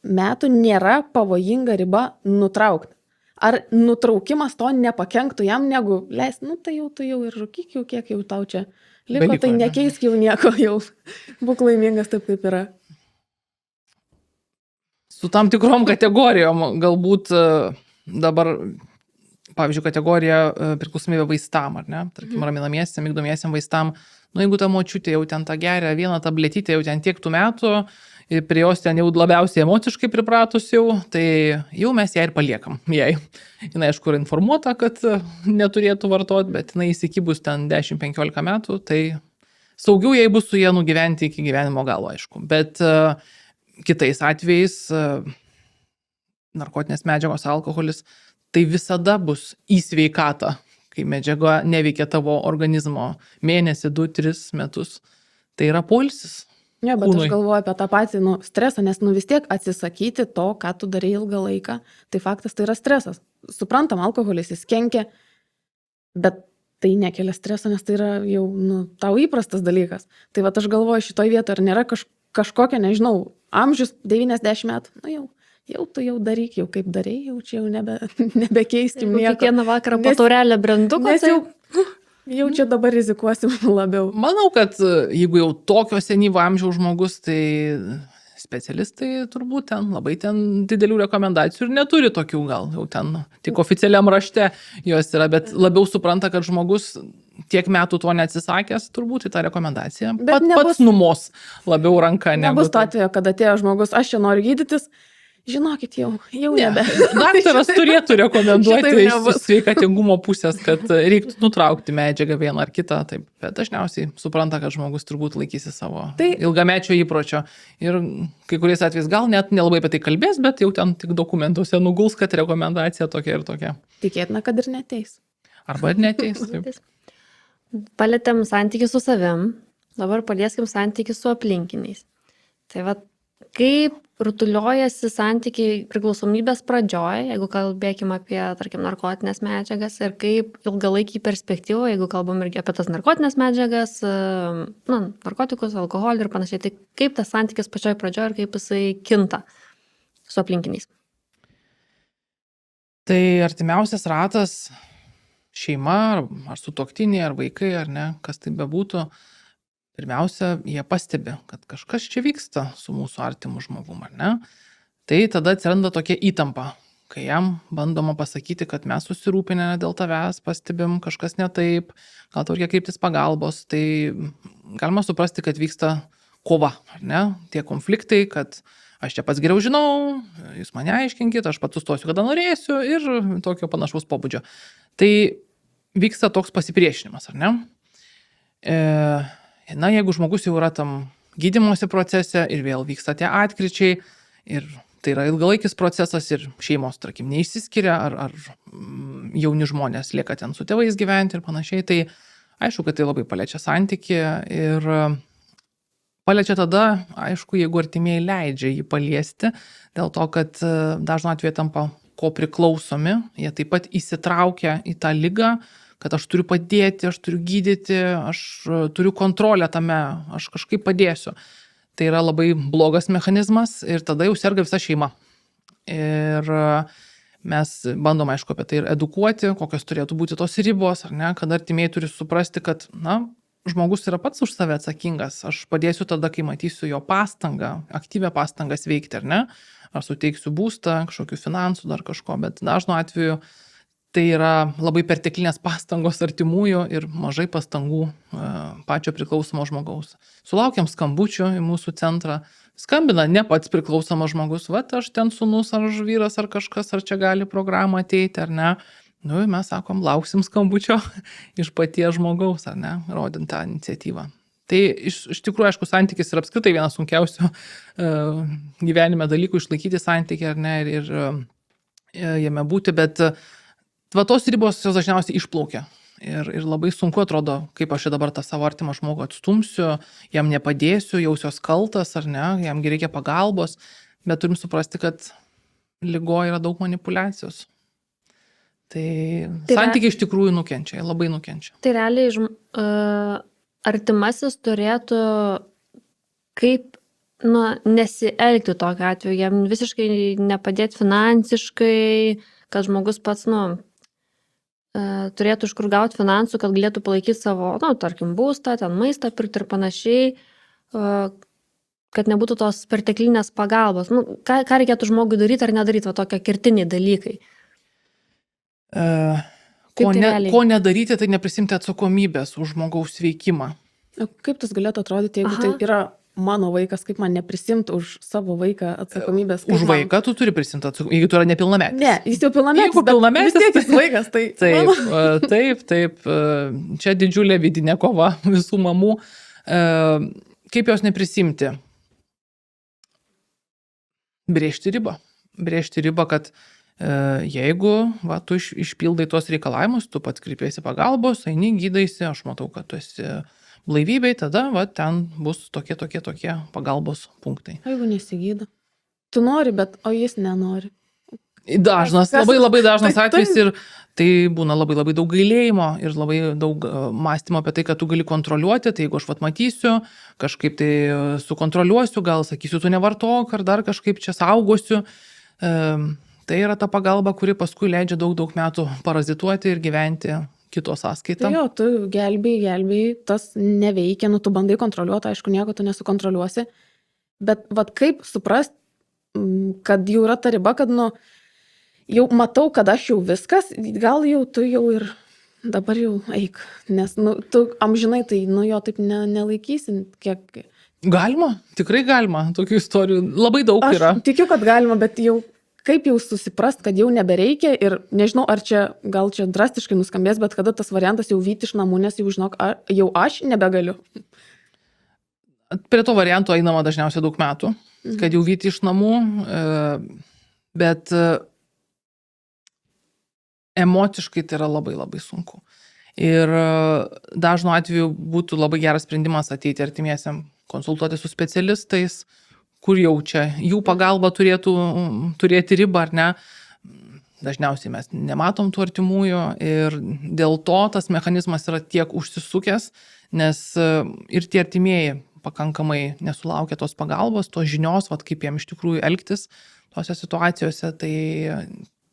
S2: metų nėra pavojinga riba nutraukti? Ar nutraukimas to nepakenktų jam, negu leis, tai jau ir rūkyk, jau kiek jau tau čia liko,
S3: Beliko,
S2: tai
S3: ne?
S2: nekeisk jau nieko, jau būk laimingas taip, kaip yra.
S3: Su tam tikrom kategorijom, galbūt dabar, pavyzdžiui, kategorija priklausomybė vaistam, ar ne? Tarkim, raminamiesiam, migdomiesiam vaistam. Jeigu ta močiutė jau ten tą geria vieną tabletytę jau ten tiek tų metų, ir prie jos ten jau labiausiai emociškai pripratus jau, tai jau mes ją ir paliekam jai. Jinai, aišku, yra informuota, kad neturėtų vartoti, bet jinai įsikibus ten 10-15 metų, tai saugiau jai bus su jie nugyventi iki gyvenimo galo, aišku. Bet kitais atvejais narkotinės medžiagos, alkoholis, tai visada bus į sveikatą, kai medžiaga neveikia tavo organizmo mėnesį, 2-3 metus. Tai yra poilsis.
S2: Ne, bet
S3: Kūnui.
S2: aš galvoju apie tą patį stresą, nes vis tiek atsisakyti to, ką tu darai ilgą laiką, tai faktas tai yra stresas. Suprantam, alkoholis jis kenkia, bet tai nekelia streso, nes tai yra jau tau įprastas dalykas. Tai aš galvoju šitoj vietoje, ar nėra kažkokia, nežinau, amžius 90 metų, jau tu jau daryk, jau kaip darai, jau čia jau nebekeiskim nieko.
S1: Kiekvieną vakarą po taurelę branduko,
S2: Nes jau čia dabar rizikuosim labiau.
S3: Manau, kad jeigu jau tokio senyvo amžiaus žmogus, tai specialistai turbūt ten labai didelių rekomendacijų ir neturi tokių, gal jau ten tik oficialiam rašte jos yra, bet labiau supranta, kad žmogus tiek metų to neatsisakęs, turbūt į tą rekomendaciją pats numos labiau ranką.
S2: Nebus to atveju, kad atėjo žmogus, aš čia noriu gydytis, žinokit, jau nebe.
S3: Daktaras turėtų rekomenduoti
S2: Šitaip
S3: iš
S2: nebus.
S3: sveikatingumo pusės, kad reiktų nutraukti medžiagą vieną ar kitą, taip. Bet dažniausiai supranta, kad žmogus turbūt laikysi savo ilgamečio įpročio. Ir kai kuriais atvejais gal net nelabai apie tai kalbės, bet jau ten tik dokumentuose nuguls, kad rekomendacija tokia ir tokia.
S2: Tikėtina, kad ir neteis.
S3: Arba ir neteis. Taip.
S1: Palėtėm santykį su savim, dabar palieskim santykį su aplinkiniais. Tai kaip rutuliojasi santykiai priklausomybės pradžioje, jeigu kalbėkim apie, tarkim, narkotinės medžiagas, ir kaip ilgalaikį perspektyvą, jeigu kalbam irgi apie tas narkotinės medžiagas, narkotikus, alkoholį ir panašiai, tai kaip tas santykis pačioj pradžioje ir kaip jisai kinta su aplinkiniais.
S3: Tai artimiausias ratas šeima, ar sutuoktiniai, ar vaikai, ar ne, kas tai bebūtų, pirmiausia, jie pastebi, kad kažkas čia vyksta su mūsų artimu žmogum, ar ne? Tai tada atsiranda tokia įtampa, kai jam bandoma pasakyti, kad mes susirūpinę dėl tavęs, pastebim kažkas ne taip, gal tau reikia kreiptis pagalbos, tai galima suprasti, kad vyksta kova, ar ne? Tie konfliktai, kad aš čia pats geriau žinau, jūs mane aiškinkit, aš pats sustosiu, kada norėsiu ir tokio panašaus pobūdžio. Tai vyksta toks pasipriešinimas, ar ne? Jeigu žmogus jau yra tam gydymosi procese ir vėl vyksta tie atkryčiai ir tai yra ilgalaikis procesas ir šeimos, tarkim, neišsiskiria ar jauni žmonės lieka ten su tėvais gyventi ir panašiai, tai aišku, kad tai labai paliečia santykį ir paliečia tada, aišku, jeigu artimieji leidžia jį paliesti, dėl to, kad dažnu atveju tampa ko priklausomi, jie taip pat įsitraukia į tą ligą, kad aš turiu padėti, aš turiu gydyti, aš turiu kontrolę tame, aš kažkaip padėsiu. Tai yra labai blogas mechanizmas ir tada jau serga visa šeima. Ir mes bandom, aišku, apie tai ir edukuoti, kokios turėtų būti tos ribos, ar ne, kad artimieji turi suprasti, kad, žmogus yra pats už save atsakingas. Aš padėsiu tada, kai matysiu jo pastangą, aktyvią pastangą veikti, ar ne, ar suteiksiu būstą, kažkokių finansų, dar kažko, bet dažnu atveju tai yra labai perteklinės pastangos artimųjų ir mažai pastangų pačio priklausomo žmogaus. Sulaukiam skambučių į mūsų centrą, skambina ne pats priklausomas žmogus, va, aš ten sūnus ar vyras ar kažkas, ar čia gali programą ateiti, ar ne. Nu, mes sakom, lauksim skambučio iš paties žmogaus, ar ne, rodint tą iniciatyvą. Tai iš tikrųjų, aišku, santykis yra apskritai vienas sunkiausių gyvenime dalykų, išlaikyti santykį, ar ne, ir jame būti, bet va tos ribos jos dažniausiai išplaukia. Ir labai sunku atrodo, kaip aš dabar tą savo artimą žmogų atstumsiu, jam nepadėsiu, jausiuos kaltas, ar ne, jamgi reikia pagalbos, bet turim suprasti, kad ligoje yra daug manipulacijos. Tai santykiai iš tikrųjų nukenčia, labai nukenčia.
S1: Tai realiai artimasis turėtų kaip nesielgti tokiu atveju, jam visiškai nepadėti finansiškai, kad žmogus pats, turėtų iš kur gauti finansų, kad galėtų palaikyti savo, tarkim, būstą, ten maistą pirkti ir panašiai, kad nebūtų tos perteklinės pagalbos. Ką reikėtų žmogui daryti ar nedaryti, va tokie kertiniai dalykai?
S3: Ko nedaryti, tai neprisimti atsakomybės už žmogaus veikimą.
S2: Kaip tas galėtų atrodyti, jeigu tai yra mano vaikas, kaip man neprisimti už savo vaiką atsakomybės?
S3: Už vaiką tu turi prisimti atsakomybės, jeigu tu yra nepilnametis.
S2: Ne, jis jau pilnametis.
S3: Jeigu pilnametis,
S2: vis tiek jis vaikas, tai...
S3: Taip. Čia didžiulė vidinė kova visų mamų. Kaip jos neprisimti? Brėžti ribą, kad jeigu tu išpildai tos reikalavimus, tu pats kreipiesi pagalbos, eini, gydaisi, aš matau, kad tu esi blaivybei, tada ten bus tokie pagalbos punktai.
S2: O jeigu nesigydo? Tu nori, bet o jis nenori.
S3: Labai dažnas atvejis ir tai būna labai daug gailėjimo ir labai daug mąstymo apie tai, kad tu gali kontroliuoti, tai jeigu aš matysiu, kažkaip tai sukontroliuosiu, gal sakysiu, tu nevartok, ar dar kažkaip čia saugosiu. Tai yra ta pagalba, kuri paskui leidžia daug metų parazituoti ir gyventi kito sąskaitą.
S2: Tai tu gelbėjai, tas neveikia, tu bandai kontroliuoti, aišku, nieko tu nesukontroliuosi, bet kaip suprast, kad jau yra ta riba, kad jau matau, kad aš jau viskas, gal jau tu jau ir dabar jau eik, nes tu amžinai tai jo taip nelaikysi, kiek...
S3: Galima, tikrai galima, tokių istorijų labai daug yra.
S2: Aš tikiu, kad galima, bet jau kaip jau susiprast, kad jau nebereikia ir nežinau, ar gal čia drastiškai nuskambės, bet kada tas variantas jau vyti iš namų, nes jau žinok, jau aš nebegaliu.
S3: Prie to varianto einama dažniausiai daug metų, kad jau vyti iš namų, bet emociškai tai yra labai sunku. Ir dažnu atveju būtų labai geras sprendimas ateiti artimiesiam, konsultuoti su specialistais, kur jau čia jų pagalba turėtų turėti ribą, ar ne. Dažniausiai mes nematom tų artimųjų ir dėl to tas mechanizmas yra tiek užsisukęs, nes ir tie artimieji pakankamai nesulaukia tos pagalbos, tos žinios, kaip jiem iš tikrųjų elgtis tose situacijose, tai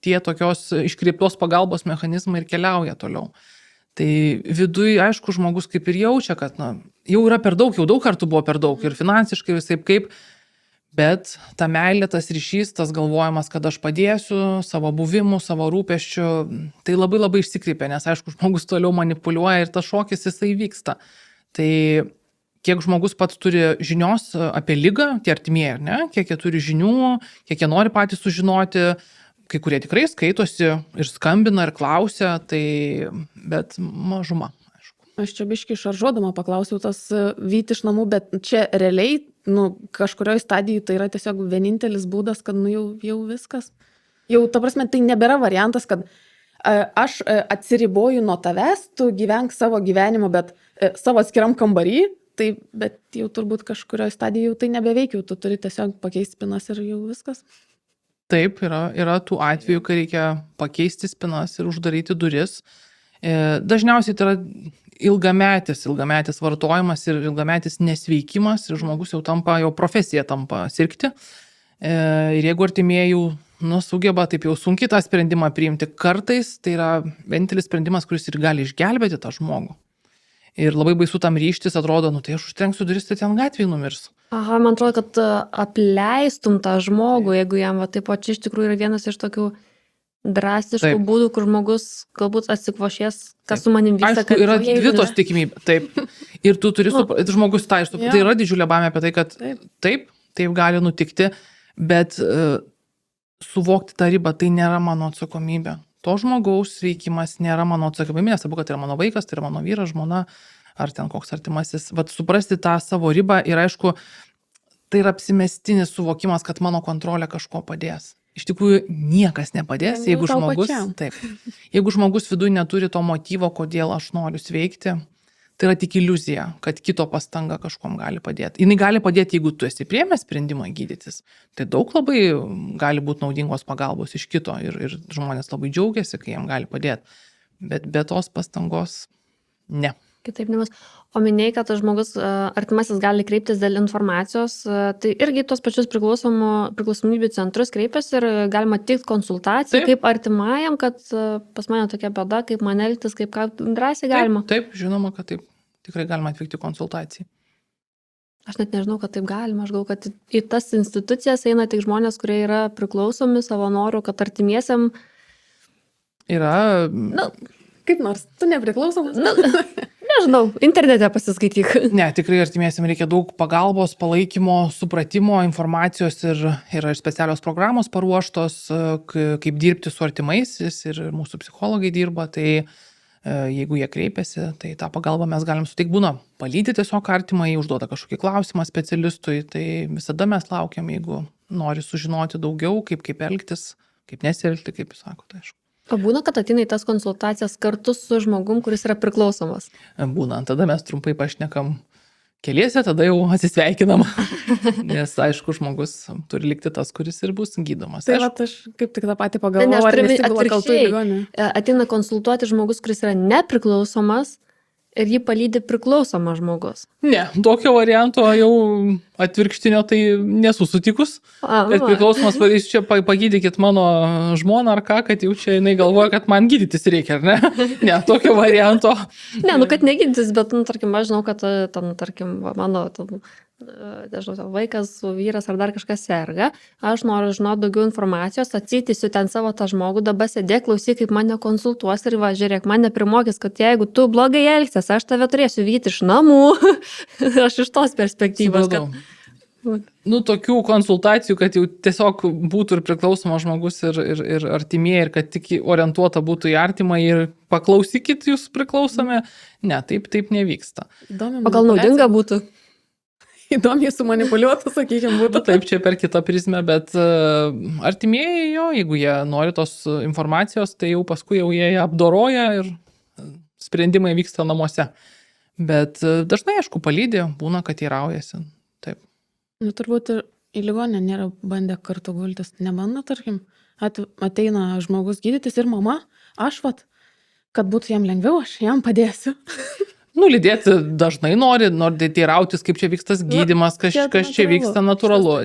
S3: tie tokios iškreiptos pagalbos mechanizmai ir keliauja toliau. Tai viduj, aišku, žmogus kaip ir jaučia, kad jau yra per daug, jau daug kartų buvo per daug ir finansiškai visaip kaip, bet ta meilė, tas ryšys, tas galvojimas, kad aš padėsiu savo buvimu, savo rūpesčiu, tai labai išsikreipia, nes aišku, žmogus toliau manipuliuoja ir tas šokis jisai vyksta. Tai kiek žmogus pats turi žinios apie ligą, tie artimieji, ar ne, kiek jie turi žinių, kiek jie nori patys sužinoti, kai kurie tikrai skaitosi ir skambina ir klausia, tai bet mažuma.
S2: Aš čia biškai šaržuodama paklausiau tas vyti iš namų, bet čia realiai, kažkurioje stadijoje tai yra tiesiog vienintelis būdas, kad jau viskas. Jau, ta prasme, tai nebėra variantas, kad aš atsiriboju nuo tavęs, tu gyvenk savo gyvenimo, bet savo atskiram kambarį, tai, bet jau turbūt kažkurioje stadijoje tai nebeveikia, tu turi tiesiog pakeisti spinas ir jau viskas.
S3: Taip, yra tų atvejų, kai reikia pakeisti spinas ir uždaryti duris. Dažniausiai tai yra ilgametis vartojimas ir ilgametis nesveikimas ir žmogus jau profesija tampa sirgti. Ir jeigu artimieji sugeba taip jau sunkiai tą sprendimą priimti, kartais tai yra vienintelis sprendimas, kuris ir gali išgelbėti tą žmogų. Ir labai baisu tam ryštis, atrodo, tai aš užtrenksiu duris, tai ten gatvėje numirs.
S1: Aha, man atrodo, kad apleistum tą žmogų, jeigu jam taip pat čia iš tikrųjų yra vienas iš tokių drastiškų būdų, kur žmogus galbūt atsikvošės, kas su manim vyksta.
S3: Aišku, yra dvi tos tikimybės. Taip. Ir tu turi žmogus tai yra didžiulė baimė apie tai, kad taip, taip gali nutikti, bet suvokti tą ribą tai nėra mano atsakomybė. To žmogaus veikimas nėra mano atsakomybė, nesvarbu, kad tai yra mano vaikas, tai yra mano vyras, žmona, ar ten koks artimasis. Vat suprasti tą savo ribą ir aišku, tai yra apsimestinis suvokimas, kad mano kontrolė kažko padės. Iš tikrųjų, niekas nepadės, jeigu
S2: Tau
S3: žmogus,
S2: pačiam.
S3: taip, jeigu žmogus viduje neturi to motyvo, kodėl aš noriu sveikti, tai yra tik iliuzija, kad kito pastanga kažkom gali padėti. Jis gali padėti, jeigu tu esi priėmęs sprendimą gydytis. Tai daug labai gali būti naudingos pagalbos iš kito ir žmonės labai džiaugiasi, kai jam gali padėti. Bet be tos pastangos ne.
S1: Kitaip nebus. O minėjai, kad tas žmogus artimasis gali kreiptis dėl informacijos, tai irgi tos pačius priklausomybių centrus kreipiasi ir galima tik konsultaciją,
S3: Taip.
S1: kaip artimajam, kad pas mane tokia bėda, kaip man elgtis, kaip ką drąsiai galima.
S3: Taip, žinoma, kad taip. Tikrai galima atvykti konsultacijai.
S1: Aš net nežinau, kad taip galima. Aš galvoju, kad į tas institucijas eina tik žmonės, kurie yra priklausomi savo noru, kad artimiesiam,
S3: Yra,
S2: Kaip nors, tu nepriklausomas?
S1: nežinau, internete pasiskaityk.
S3: ne, tikrai artimiesiam reikia daug pagalbos, palaikymo, supratimo, informacijos ir yra ir specialios programos paruoštos, kaip dirbti su artimaisiais ir mūsų psichologai dirba, tai jeigu jie kreipiasi, tai tą pagalbą mes galim suteikti. Būna palydyti tiesiog artimai, užduoda kažkokį klausimą specialistui, tai visada mes laukiam, jeigu nori sužinoti daugiau, kaip elgtis, kaip nesielgti, kaip jūs sakote, aišku.
S1: O būna, kad ateina į tas konsultacijas kartu su žmogum, kuris yra priklausomas.
S3: Būna, tada mes trumpai pašnekam keliese, tada jau atsisveikinam. Nes aišku, žmogus turi likti tas, kuris ir bus gydomas.
S2: Tai
S3: Aišku,
S2: vat aš kaip tik tą patį
S1: Ne,
S2: pagalvojau,
S1: aš
S2: ar
S1: turiu
S2: nesigula kaltų į
S1: atvirkščiai.
S2: ligoninę.
S1: Ateina konsultuoti žmogus, kuris yra nepriklausomas ir jį palydi priklausomas žmogus.
S3: ne, tokio varianto jau atvirkštinio tai nesu sutikus. Bet priklausomas pavyzdys, čia pagydykit mano žmoną ar ką, kad jau čia jinai galvoja, kad man gydytis reikia, ar ne? Ne, tokio varianto.
S1: Ne, nu kad negydytis, bet, nu, tarkim, aš žinau, kad ten, tarkim, va, mano nežinau, vaikas, vyras ar dar kažkas serga, aš noriu žinoti daugiau informacijos, atsitysiu ten savo tą žmogų, dabar sėdėk, klausyk, kaip mane konsultuos ir va, žiūrėk, mane primokys, kad jeigu tu blogai elgsies, aš tave turėsiu vyti iš namų. Aš iš tos perspektyvos, kad...
S3: Nu, tokių konsultacijų, kad jau tiesiog būtų ir priklausomas žmogus ir artimieji, ir kad tik orientuota būtų į artimą ir paklausykit jūs priklausome. Ne, taip nevyksta.
S2: Įdomi
S1: O gal naudinga būtų?
S2: Įdomiai sumanipuliuota, sakykime, būtų.
S3: Taip, čia per kitą prizmę, bet artimieji jo, jeigu jie nori tos informacijos, tai jau paskui jau jie ją apdoroja ir sprendimai vyksta namuose. Bet dažnai, aišku, palydė, būna, kad įraujasi. Taip.
S2: Nu, turbūt ir į ligoninę nėra bandę kartu gultis. Nebando, tarkim, ateina žmogus gydytis ir mama, aš vat, kad būtų jam lengviau, aš jam padėsiu.
S3: Nu, lydėti dažnai nori teirautis, kaip čia vyksta gydymas, kas čia vyksta natūralu.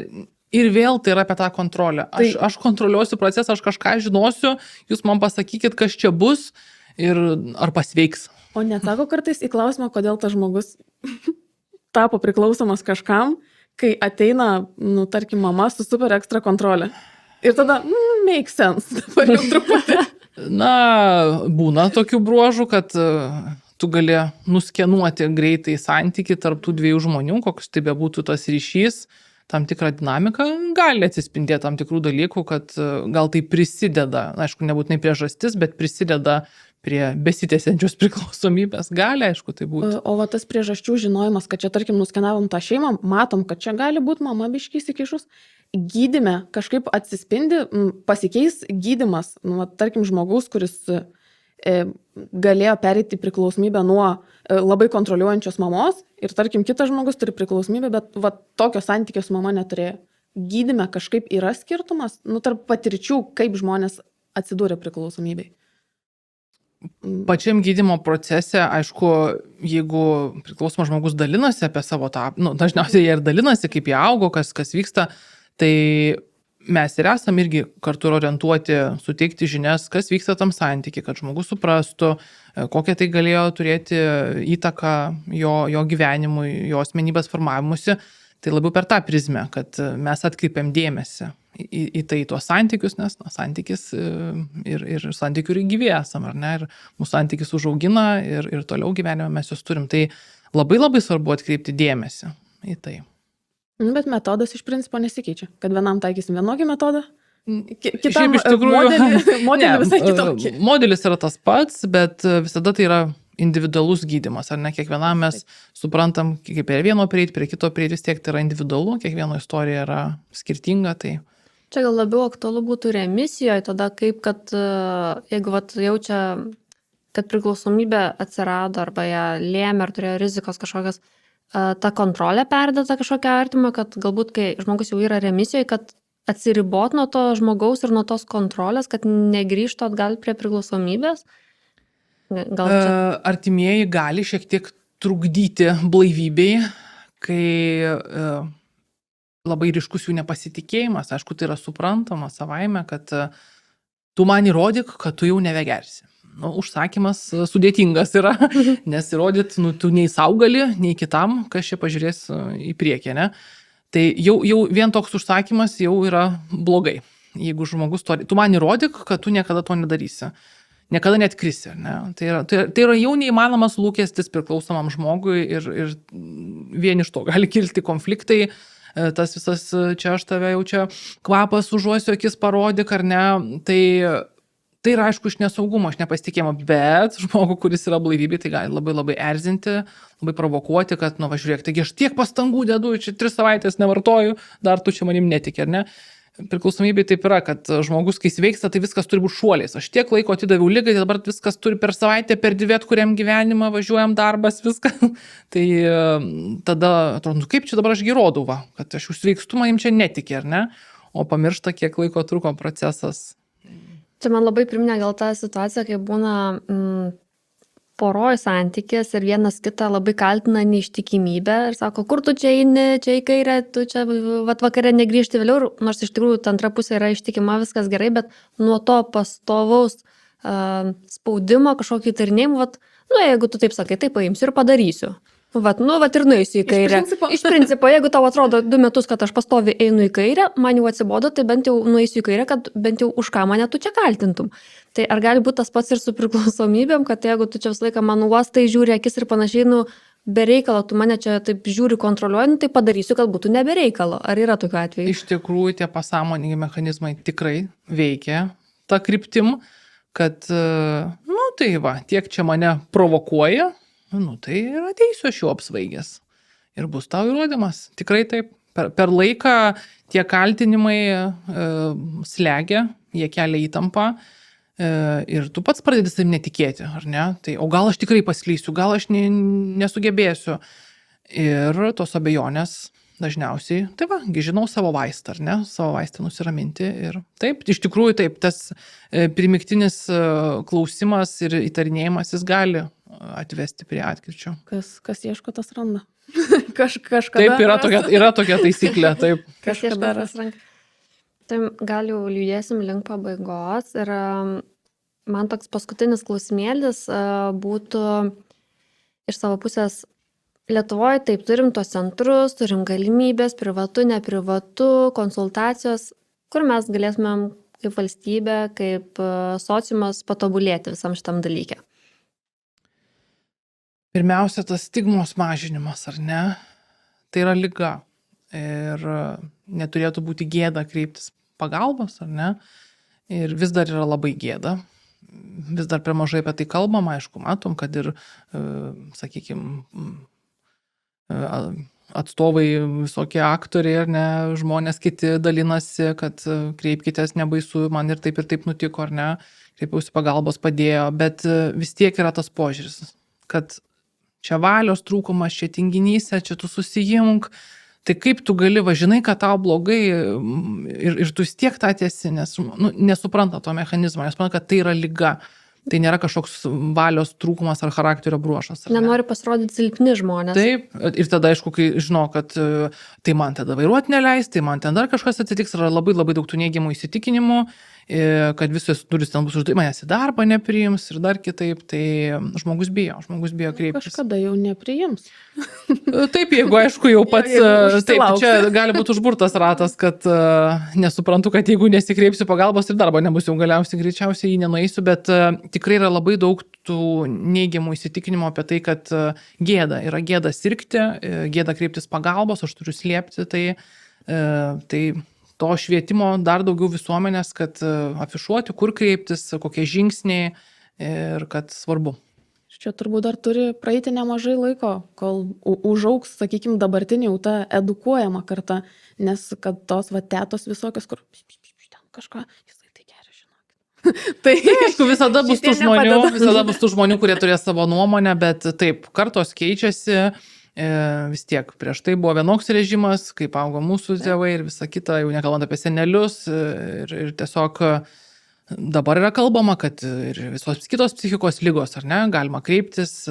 S3: Ir vėl tai yra apie tą kontrolę. Aš kontroliuosiu procesą, aš kažką žinosiu, jūs man pasakykit, kas čia bus ir ar pasveiks.
S2: O neatsako kartais į klausimą, kodėl tas žmogus tapo priklausomas kažkam, kai ateina, nu, tarkim, mama su super ekstra kontrolė. Ir tada, make sense, dabar jau truputį.
S3: Na, būna tokių bruožų, kad tu gali nuskenuoti greitai santyki tarp tų dviejų žmonių, koks tai bebūtų tas ryšys, tam tikrą dinamiką, gali atsispindėti tam tikrų dalykų, kad gal tai prisideda, aišku, nebūtinai priežastis, bet prisideda prie besitęsiančios priklausomybės. Gali, aišku, tai būti.
S2: O va tas priežasčių žinojimas, kad čia, tarkim, nuskenavom tą šeimą, matom, kad čia gali būti mama biškiai įsikišus, gydyme kažkaip atsispindi, pasikeis gydymas, nu, va, tarkim, žmogaus, kuris galėjo pereiti priklausomybę nuo labai kontroliuojančios mamos ir, tarkim, kitas žmogus turi priklausomybę, bet va, tokio santykio su mama neturėjo. Gydyme kažkaip yra skirtumas, nu, tarp patirčių, kaip žmonės atsidūrė priklausomybei.
S3: Pačiam gydymo procese, aišku, jeigu priklausomas žmogus dalinasi apie savo tą, nu, dažniausiai jie ir dalinasi, kaip jie augo, kas vyksta, tai mes ir esam irgi kartu orientuoti, suteikti žinias, kas vyksta tam santykiai, kad žmogus suprastų, kokią tai galėjo turėti įtaką jo gyvenimui, jo asmenybės formavimusi. Tai labiau per tą prizmę, kad mes atkreipiam dėmesį į tai tuos santykius, nes santykis ir santykių ir gyvi esam, ar ne? Ir mūsų santykis užaugina ir toliau gyvenime mes juos turim. Tai labai labai svarbu atkreipti dėmesį į tai.
S2: Nu, bet metodas iš principo nesikeičia. Kad vienam taikysim vienokį metodą, kitam
S3: Šiaip iš tikrųjų-
S2: modelį
S3: Ne,
S2: visai kitokį.
S3: Modelis yra tas pats, bet visada tai yra individualus gydymas, ar ne? Kiekvienam mes suprantam, kaip prie vieno prieiti, prie kito prieiti, vis tiek tai yra individualu, kiekvieno istorija yra skirtinga, tai
S1: Čia gal labiau aktualu būtų remisijoje, tada kaip, kad jeigu vat, jaučia, kad priklausomybė atsirado arba ją lėmė ar turėjo rizikos kažkokios, ta kontrolė perdėta kažkokia artima, kad galbūt kai žmogus jau yra remisijoje, kad atsiribot nuo to žmogaus ir nuo tos kontrolės, kad negrįžtų atgal prie priklausomybės. Gal čia...
S3: Artimieji gali šiek tiek trukdyti blaivybei, kai labai ryškus jų nepasitikėjimas, aišku, tai yra suprantama savaime, kad tu man įrodyk, kad tu jau nebegersi. Nu, užsakymas sudėtingas yra, nes įrodyt, nu, tu nei sau gali, nei kitam, kas čia pažiūrės į priekį, ne? Tai jau vien toks užsakymas jau yra blogai. Jeigu žmogus to, tu man įrodyk, kad tu niekada to nedarysi. Niekada net krisi, ne? Tai yra jau neįmanomas lūkestis priklausomam žmogui ir vien iš to gali kilti konfliktai, tas visas čia aš tave jau čia kvapas užuosiu akis parodyk ar ne, tai yra aišku iš nesaugumo, iš nepasitikėjimo, bet žmogų, kuris yra blaivybė, tai gali labai labai erzinti, labai provokuoti, kad, nu, va, žiūrėk, taigi aš tiek pastangų dedu, čia 3 savaitės nevartoju, dar tu čia manim netiki, ar ne? Priklausomybė taip yra, kad žmogus, kai sveiksta, tai viskas turi būti šuoliais. Aš tiek laiko atidaviau lygai, tai dabar viskas turi per savaitę, per 2 kuriam gyvenimą, važiuojam darbas, viską. Tai tada, atrodo, nu kaip čia dabar aš įrodau, va, kad aš užsveikstu, manim čia netiki, ar ne? O pamiršta, kiek laiko truko procesas.
S1: Čia man labai priminė gal tą situaciją, kai būna poroj santykis ir vienas kitą labai kaltina neištikimybę ir sako, kur tu čia eini, čia į kairę, tu čia vat vakare negrįžti vėliau, nors iš tikrųjų ta antra pusė yra ištikima, viskas gerai, bet nuo to pastovaus spaudimo, kažkokį įtarinėjimą, vat, nu jeigu tu taip sakai, tai paimsiu ir padarysiu. Vat, nu, vat ir nueisiu į kairę. Iš principo, jeigu tau atrodo 2 metus, kad aš pastovi einu į kairę, man jau atsibodo, tai bent jau nueisiu į kairę, kad bent jau už ką mane tu čia kaltintum. Tai ar gali būti tas pats ir su priklausomybėm, kad jeigu tu čia visą laiką man uostai žiūri akis ir panašiai, nu, be reikalo, tu mane čia taip žiūri, kontroliuoji, nu, tai padarysiu, kad būtų nebe reikalo. Ar yra tokių atvejų?
S3: Iš tikrųjų, tie pasąmoningi mechanizmai tikrai veikia tą kryptim, kad, nu, tai va, tiek čia mane provokuoja, nu, tai ir ateisiu aš jau apsvaigęs. Ir bus tau įrodymas. Tikrai taip. Per laiką tie kaltinimai slegia, jie kelia įtampą ir tu pats pradedi savim netikėti, ar ne? Tai, o gal aš tikrai paslysiu, gal aš nesugebėsiu. Ir tos abejonės dažniausiai, tai va, žinau savo vaistą, ar ne? Savo vaistą nusiraminti. Ir taip, iš tikrųjų taip, tas primiktinis klausimas ir įtarinėjimas jis gali atvesti prie atkirčio.
S2: Kas ieško, tas randa. Kažkada.
S3: Taip, yra tokia taisyklė, taip.
S1: Kažkada ras ranką. Tai gal jau judėsim link pabaigos ir man toks paskutinis klausimėlis būtų iš savo pusės. Lietuvoje taip, turim tos centrus, turim galimybės, privatu, neprivatu, konsultacijos, kur mes galėtumėm kaip valstybė, kaip sociumas patobulėti visam šitam dalykė.
S3: Pirmiausia, tas stigmos mažinimas, ar ne? Tai yra liga ir neturėtų būti gėda kreiptis pagalbos, ar ne? Ir vis dar yra labai gėda. Vis dar per mažai apie tai kalbam, aišku, matom, kad ir, sakykime, atstovai visokie aktoriai, ar ne, žmonės kiti dalinasi, kad kreipkitės, nebaisu, man ir taip nutiko, ar ne, kreipiausi pagalbos, padėjo, bet vis tiek yra tas požiūris, kad čia valios trūkumas, čia tinginys, čia tu susijimk, tai kaip tu gali, žinai, kad tau blogai ir tu vis tiek tą tiesi, nes nu, nesupranta to mechanizmo, nes man, kad tai yra liga. Tai nėra kažkoks valios trūkumas ar charakterio bruožas.
S1: Nenori pasirodyti silpni žmonės.
S3: Taip, ir tada aišku, kai žinau, kad tai man tada vairuoti neleis, tai man ten dar kažkas atsitiks, yra labai labai daug tų neigiamų įsitikinimų, kad visos durys ten bus uždaryti, manęs į darbą nepriims ir dar kitaip, tai žmogus bijo kreiptis.
S2: Kažkada jau nepriims.
S3: Taip, jeigu aišku jau pats, taip, čia gali būti užburtas ratas, kad nesuprantu, kad jeigu nesikreipsiu pagalbos ir darbo nebus, jau galiausiai greičiausiai jį nenueisiu, bet tikrai yra labai daug tų neigiamų įsitikinimų apie tai, kad gėda, yra gėda sirgti, gėda kreiptis pagalbos, aš turiu slėpti, tai to švietimo dar daugiau visuomenės, kad afišuoti, kur kreiptis, kokie žingsniai ir kad svarbu.
S2: Čia turbūt dar turi praeiti nemažai laiko, kol užaugs, sakykime, dabartinė jau ta edukuojama karta, nes kad tos tetos visokios, kur ten kažką, jisai tai geria, žinokit. Tai
S3: aišku, visada bus tų žmonių, kurie turės savo nuomonę, bet taip, kartos keičiasi, vis tiek prieš tai buvo vienoks režimas, kaip augo mūsų tėvai ir visa kita, jau nekalbant apie senelius ir tiesiog dabar yra kalbama, kad ir visos kitos psichikos lygos, ar ne, galima kreiptis,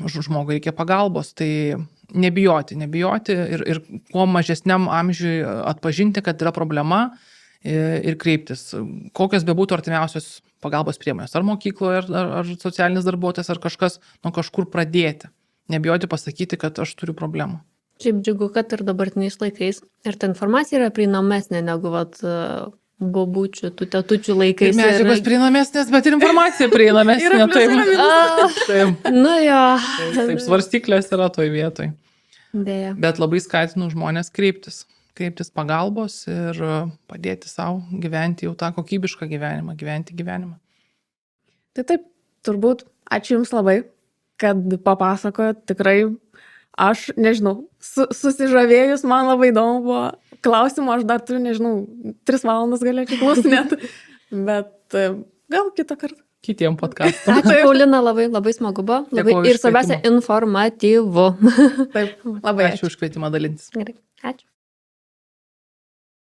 S3: žmogui reikia pagalbos, tai nebijoti ir kuo mažesniam amžiui atpažinti, kad yra problema ir kreiptis. Kokios bebūtų artimiausios pagalbos priemonės, ar mokykloje, ar socialinis darbuotojas, ar kažkas nuo kažkur pradėti. Nebijoti pasakyti, kad aš turiu problemų.
S1: Šiaip džiugu, kad ir dabartiniais laikais ir ta informacija yra prieinamesnė negu bobučių, tų tetučių laikais.
S3: Medžiagos prieinamesnės, bet ir informacija prieinamesnė. Taip.
S1: Nu jo.
S3: Taip, svarstyklės yra toj vietoj.
S1: Dėja.
S3: Bet labai skatinu žmonės kreiptis pagalbos ir padėti savo gyventi jau tą kokybišką gyvenimą, gyventi gyvenimą.
S2: Tai taip, turbūt ačiū Jums labai, kad papasakojot, tikrai aš, nežinau, susižavėjus, man labai įdomu buvo. Klausimų aš dar turiu, nežinau, 3 valandas galėčiau klausinėti, bet gal kitą kartą.
S3: Kitiem podcastam.
S1: Ačiū, Paulina, labai smagu buvo. Ir svarbiausia, informatyvu.
S2: Taip, labai
S3: ačiū už kvietimą dalintis.
S1: Gerai, ačiū.